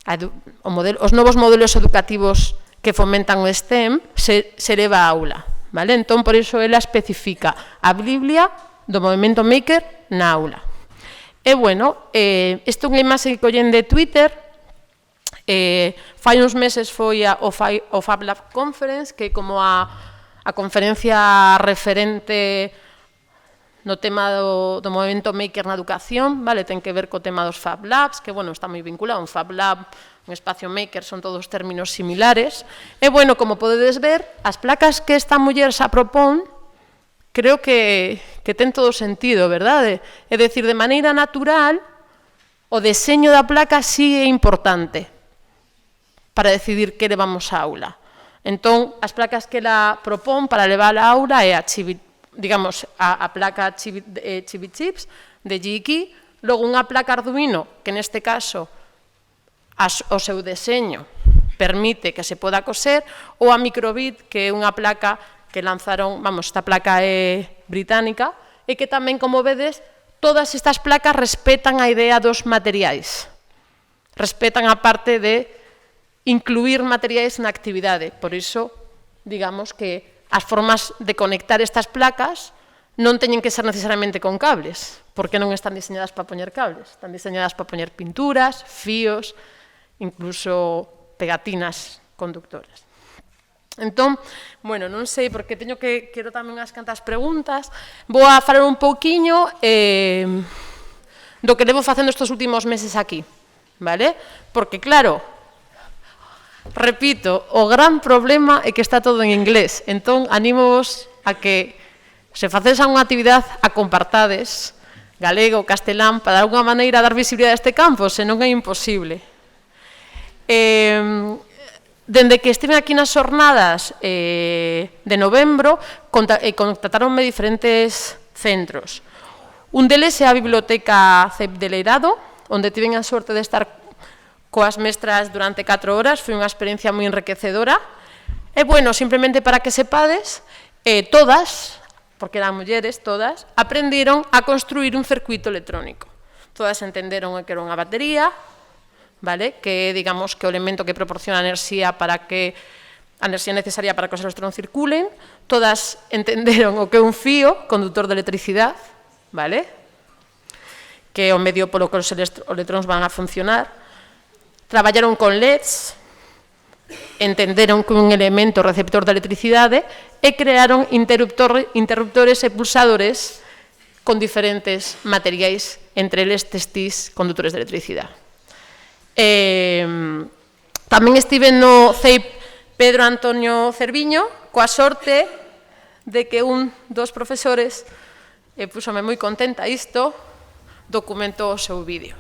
os novos modelos educativos que fomentan o STEM se leva á aula, vale? Entón, por iso ela especifica a Biblia do movemento maker na aula. E, bueno, isto é unha imaxe que collen de Twitter. Fai uns meses foi o Fab Lab Conference, que é como a conferencia referente no tema do movimento maker na educación, vale? Ten que ver co tema dos Fab Labs, que, bueno, está moi vinculado. Un Fab Lab, un espacio maker, son todos términos similares. E, bueno, como podedes ver, as placas que esta muller xa propón, creo que ten todo sentido, verdade? É dicir, de maneira natural, o deseño da placa sí é importante para decidir que levamos á aula. Entón, as placas que ela propón para levar á aula é a placa Chibi Chips de Jiki, logo unha placa Arduino, que neste caso o seu deseño permite que se poda coser, ou a Microbit, que é unha placa que lanzaron, esta placa é británica, e que tamén, como vedes, todas estas placas respetan a idea dos materiais. Respetan a parte de incluir materiais na actividade. Por iso, digamos que as formas de conectar estas placas non teñen que ser necesariamente con cables, porque non están diseñadas para poñer cables, están diseñadas para poñer pinturas, fíos, incluso pegatinas conductoras. Entón, bueno, non sei, porque quero tamén unhas cantas preguntas, vou a falar un pouquiño do que levo facendo estes últimos meses aquí, vale? Porque, claro, repito, o gran problema é que está todo en inglés, entón anímovos a que se facedes unha actividade a compartades galego, castelán, para de alguna maneira dar visibilidade a este campo, senón é imposible. Dende que estive aquí nas xornadas de novembro, contactaronme diferentes centros. Un deles é a Biblioteca CEP de Leirado, onde tiven a sorte de estar coas mestras durante 4 horas, foi unha experiencia moi enriquecedora. E, bueno, simplemente para que sepades, todas, porque eran mulleres, todas, aprenderon a construir un circuito electrónico. Todas entenderon que era unha batería, vale? Que é, digamos, que o elemento que proporciona a enerxía necesaria para que os electróns circulen. Todas entenderon o que é un fío, conductor de electricidade, vale? Que é o medio polo que os electróns van a funcionar. Traballaron con LEDs, entenderon que un elemento receptor de electricidade e crearon interruptores e pulsadores con diferentes materiais, entre eles testis conductores de electricidade. Tamén estive no CEIP Pedro Antonio Cerviño, coa sorte de que un dos profesores, púxome moi contenta isto, documentou o seu vídeo.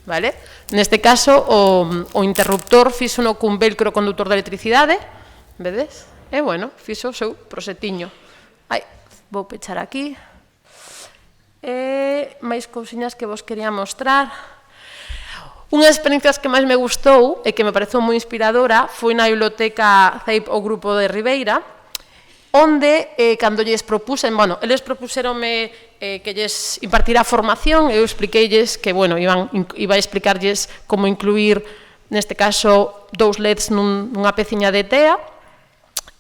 Vale? Neste caso, o interruptor fixo cun velcro conductor de electricidade, vedes? E, bueno, fixo o seu prosetiño. Vou pechar aquí. Máis cousiñas que vos quería mostrar. Unha das experiencias que máis me gustou e que me pareceu moi inspiradora foi na biblioteca CEIP o Grupo de Ribeira, onde, cando lles propusen, eles propuseronme que lles impartira formación, eu expliqueilles que, iba a explicarlles como incluir, neste caso, 2 LEDs nunha peciña de TEA,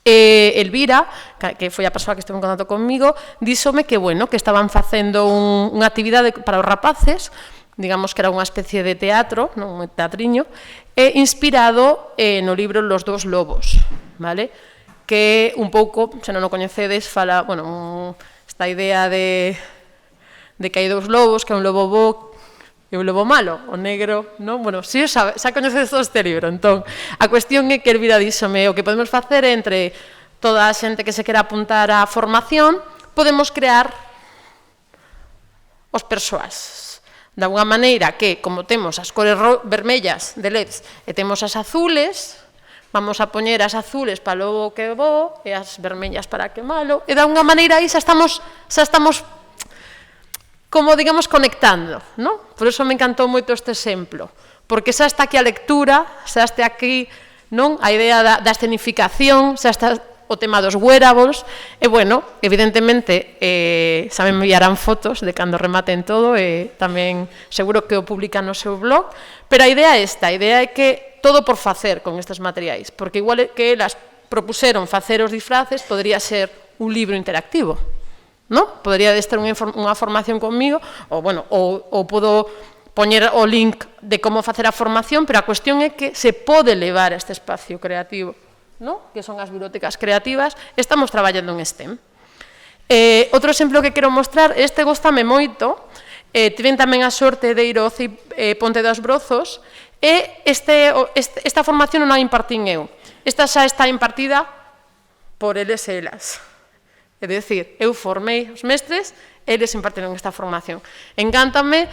Elvira, que foi a persoa que esteve en contacto comigo, díxome que, bueno, que estaban facendo unha actividade para os rapaces, digamos que era unha especie de teatro, un teatriño, inspirado no libro Los dos lobos, vale? Que un pouco, se non o coñecedes, fala, bueno, esta idea de que hai dous lobos, que é un lobo bo e un lobo malo, o negro, non? Bueno, si xa coñecedes todo este libro, entón, a cuestión é que Elvira díxome, o que podemos facer entre toda a xente que se quera apuntar á formación, podemos crear os persoas. De alguna maneira que, como temos as cores vermellas de LEDs e temos as azules, vamos a poñer as azules para lobo que bo e as vermellas para que malo, e de alguna maneira aí xa estamos como, digamos, conectando, non? Por iso me encantou moito este exemplo, porque xa está aquí a lectura, xa está aquí, non? A idea da escenificación, xa está o tema dos wearables, e, bueno, evidentemente, xa me enviarán fotos de cando rematen todo, e tamén seguro que o publican no seu blog, pero a idea é esta, a idea é que todo por facer con estes materiais, porque igual que elas propuseron facer os disfraces, podría ser un libro interactivo, non? Podría ter unha formación comigo, ou, bueno, ou podo poñer o link de como facer a formación, pero a cuestión é que se pode levar a este espacio creativo, non? Que son as bibliotecas creativas, estamos traballando en STEM. Outro exemplo que quero mostrar, este gostame moito, tiven tamén a sorte de ir ao CIP Ponte dos Brozos, e esta formación non a impartín eu. Esta xa está impartida por eles e elas. É dicir, eu formei os mestres, eles impartiron esta formación. Encántame,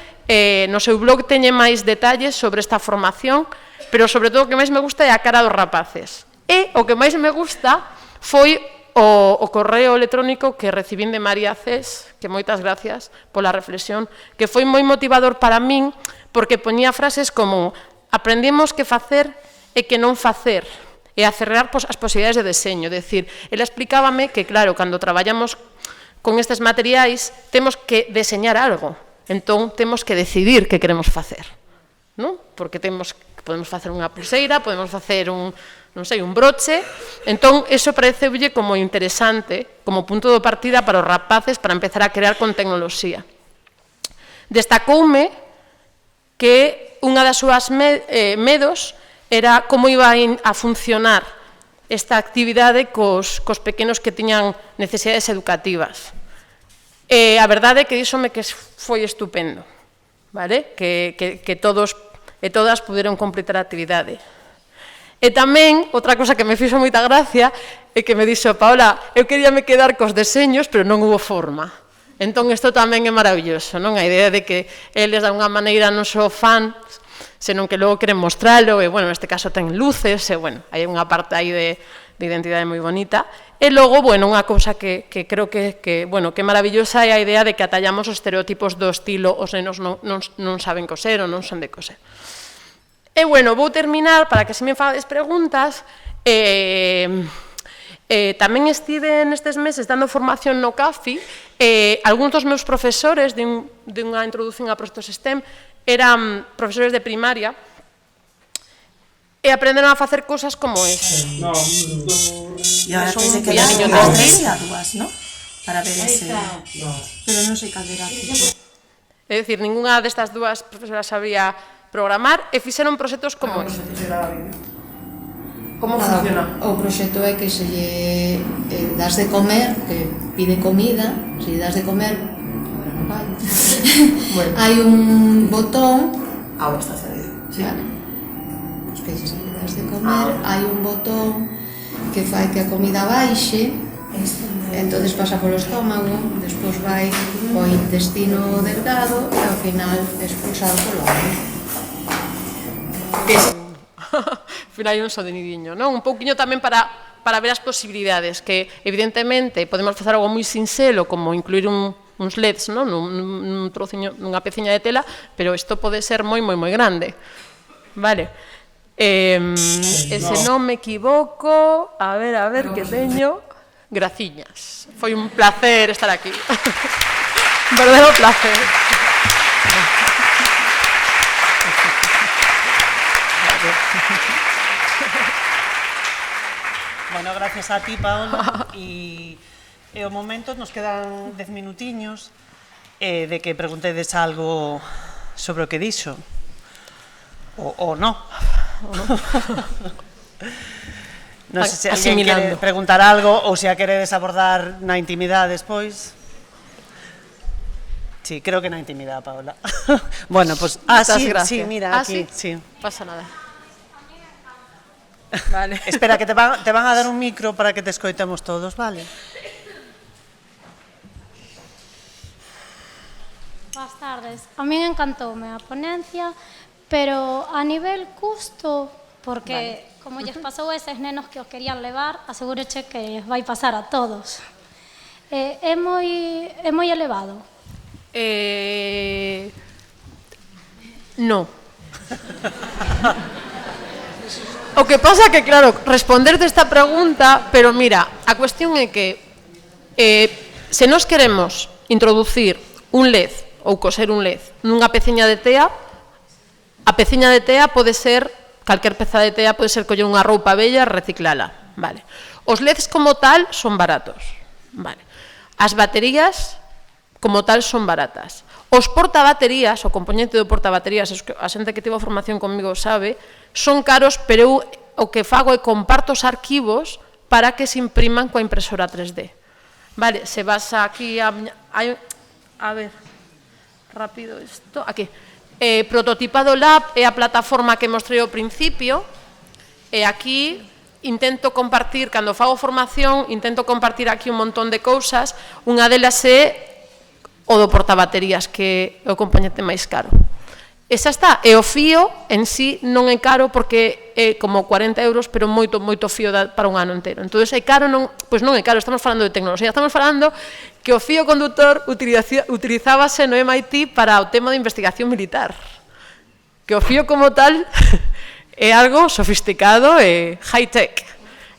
no seu blog teñe máis detalles sobre esta formación, pero sobre todo o que máis me gusta é a cara dos rapaces. E o que máis me gusta foi o correo electrónico que recibín de María Cés, que moitas gracias pola reflexión, que foi moi motivador para min, porque poñía frases como aprendemos que facer e que non facer, e a cerrar as posibilidades de deseño. É dicir, ela explicábame que, claro, cando traballamos con estes materiais, temos que deseñar algo, entón temos que decidir que queremos facer, non? Porque podemos facer unha pulseira, podemos facer un broche, entón, iso pareceulle como interesante, como punto de partida para os rapaces para empezar a crear con tecnoloxía. Destacoume que unha das súas medos era como iba a funcionar esta actividade cos pequenos que tiñan necesidades educativas. A verdade é que díxome que foi estupendo, vale? Que todos e todas puderon completar a actividade. E tamén, outra cosa que me fixo moita gracia, é que me dixo, Paola, eu queríame quedar cos deseños, pero non hubo forma. Entón, isto tamén é maravilloso, non? A idea de que eles, de alguna maneira, non son fans, senón que logo queren mostralo, e, bueno, neste caso ten luces, e, bueno, hai unha parte aí de identidade moi bonita. E logo, bueno, unha cousa que creo que é maravillosa é a idea de que atallamos os estereotipos do estilo os nenos non saben coser ou non son de coser. E, bueno, vou terminar, para que se me fades preguntas, tamén estive nestes meses dando formación no CAFI, algúns dos meus profesores de unha introducción a proxectos STEM eran profesores de primaria e aprenderon a facer cousas como este. E agora tens que dar as tres e a dúas, non? Para ver ese... Pero non sei cal era. É dicir, ninguna destas dúas profesoras sabía programar e fixeron proxectos como este. Como funciona? O proxecto é que se lle das de comer, que pide comida, se lle das de comer, agora non vai. Hai un botón... Agora está cedido. Vale. Os peixes se lle das de comer, hai un botón que fai que a comida baixe, entonces pasa polo estómago, despois vai ao intestino delgado e ao final expulsado polo ano. Ao final hai un sonidiño, non? Un pouquiño tamén para ver as posibilidades, que evidentemente podemos facer algo moi sinxelo, como incluir uns LEDs, non? Nunha peciña de tela, pero isto pode ser moi grande. Vale. E se non me equivoco, a ver que teño... Graciñas. Foi un placer estar aquí. Un verdadero placer. Bueno, gracias. gracias a ti, Paola, e o momento nos quedan 10 minutiños de que preguntedes algo sobre o que dixo, ou non. Non sei se alguén quere preguntar algo ou se a queredes abordar na intimidade despois. Sí, creo que na intimidade, Paola. Bueno, pues... sí, mira, aquí. Sí, pasa nada. Vale. Espera, que te van a dar un micro para que te escoitemos todos, vale? Boas tardes. A mí encantoume a ponencia, pero a nivel custo, porque como lles pasou a eses nenos que os querían levar, asegúreche que vai pasar a todos. É moi elevado. No. O que pasa que, claro, responderte esta pregunta, pero mira, a cuestión é que se nos queremos introducir un LED ou coser un LED nunha peciña de tea, a peciña de tea pode ser, calquer peza de tea pode ser coller unha roupa bella e reciclala, vale. Os LEDs como tal son baratos, vale. As baterías como tal son baratas. Os portabaterías, o componente do portabaterías, a xente que tivo formación comigo sabe, son caros, pero eu o que fago é comparto os arquivos para que se impriman coa impresora 3D. Vale, se vas aquí a ver, rápido isto, aquí. Prototipado Lab é a plataforma que mostrei ao principio, e aquí intento compartir, cando fago formación, intento compartir aquí un montón de cousas, unha delas é o do portabaterías, que é o componente máis caro. Esa está, e o fío en sí non é caro porque é como 40 euros, pero moito fío para un ano inteiro. Entón, é caro, pois non é caro, estamos falando de tecnoloxía, estamos falando que o fío conductor utilizábase no MIT para o tema de investigación militar. Que o fío como tal é algo sofisticado e high-tech.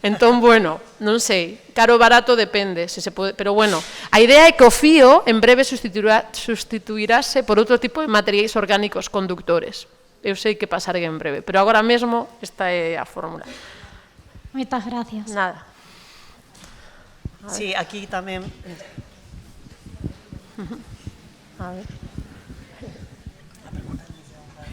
Entón, bueno, non sei, caro ou barato depende, se pode, pero bueno, a idea é que o fío en breve sustituirase por outro tipo de materiais orgánicos conductores. Eu sei que pasaré en breve, pero agora mesmo esta é a fórmula. Moitas gracias. Nada. Sí, aquí tamén. A ver.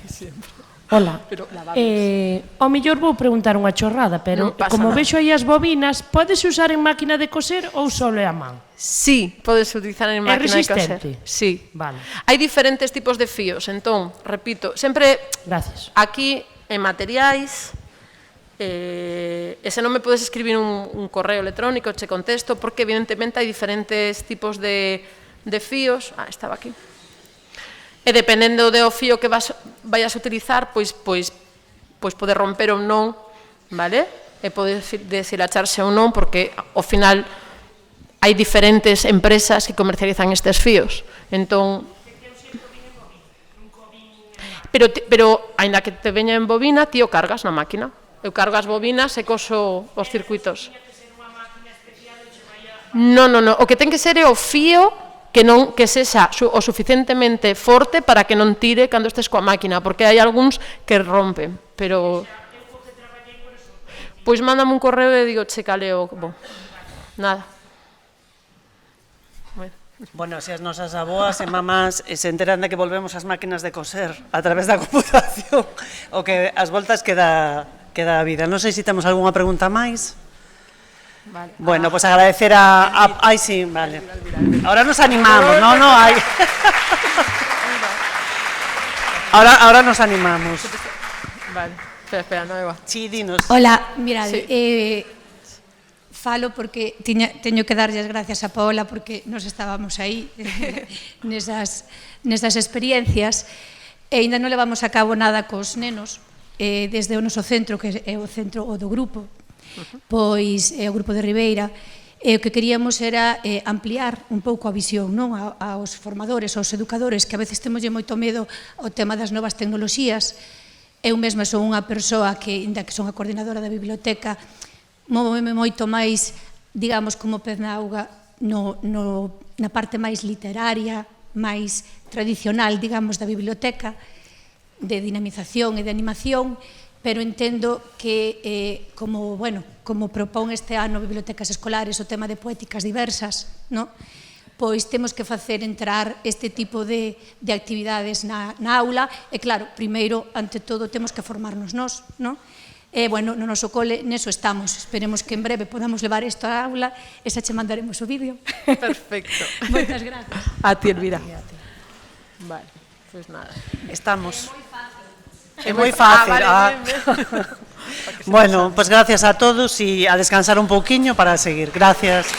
Sempre. Ola, ao mellor vou preguntar unha chorrada, pero como vexo aí as bobinas, podes usar en máquina de coser ou só é a man? Sí, podes utilizar en máquina de coser. É resistente? Sí. Vale. Hai diferentes tipos de fíos, entón, repito, sempre aquí en materiais, e se non me podes escribir un correo electrónico, che contesto, porque evidentemente hai diferentes tipos de fíos. Estaba aquí. E dependendo do fío que vayas a utilizar, pois pode romper ou non, vale? E pode deshilacharse ou non, porque ao final hai diferentes empresas que comercializan estes fíos. Entón, pero aínda que te veña en bobina, ti o cargas na máquina. Eu cargo as bobinas e coso os circuitos. Non, o que ten que ser é o fío que sexa o suficientemente forte para que non tire cando estes coa máquina, porque hai algúns que rompen, pero... Pois mándame un correo e digo, che caleo, nada. Bueno, se as nosas aboas e mamás se enteran de que volvemos as máquinas de coser a través da computación, o que as voltas queda a vida. Non sei se temos algunha pregunta máis. Vale. Bueno, pues agradecer Ay, sí, vale. Ahora nos animamos, no, hay... Ahora nos animamos. Vale, espera, no, Eva. Sí, dinos. Hola, mirade, falo porque teño que darlle as gracias a Paola porque nos estábamos aí nesas experiencias e ainda non levamos a cabo nada cos nenos desde o noso centro, que é o centro do grupo, pois é o grupo de Ribeira, e o que queríamos era ampliar un pouco a visión aos formadores, aos educadores, que a veces temos moito medo ao tema das novas tecnoloxías. Eu mesma son unha persoa que, ainda que son a coordinadora da biblioteca, móveme moito máis, digamos, como pez na auga, na parte máis literaria, máis tradicional, digamos, da biblioteca, de dinamización e de animación, pero entendo que, como propón este ano Bibliotecas Escolares o tema de poéticas diversas, pois temos que facer entrar este tipo de actividades na aula, e claro, primeiro, ante todo, temos que formarnos nós, no noso cole, neso estamos. Esperemos que en breve podamos levar isto á aula e xa che mandaremos o vídeo. Perfecto. Moitas gracias. A ti, Elvira. Vale, pois nada. Estamos. É moi fácil. Bueno, pues gracias a todos y a descansar un poquinho para seguir. Gracias.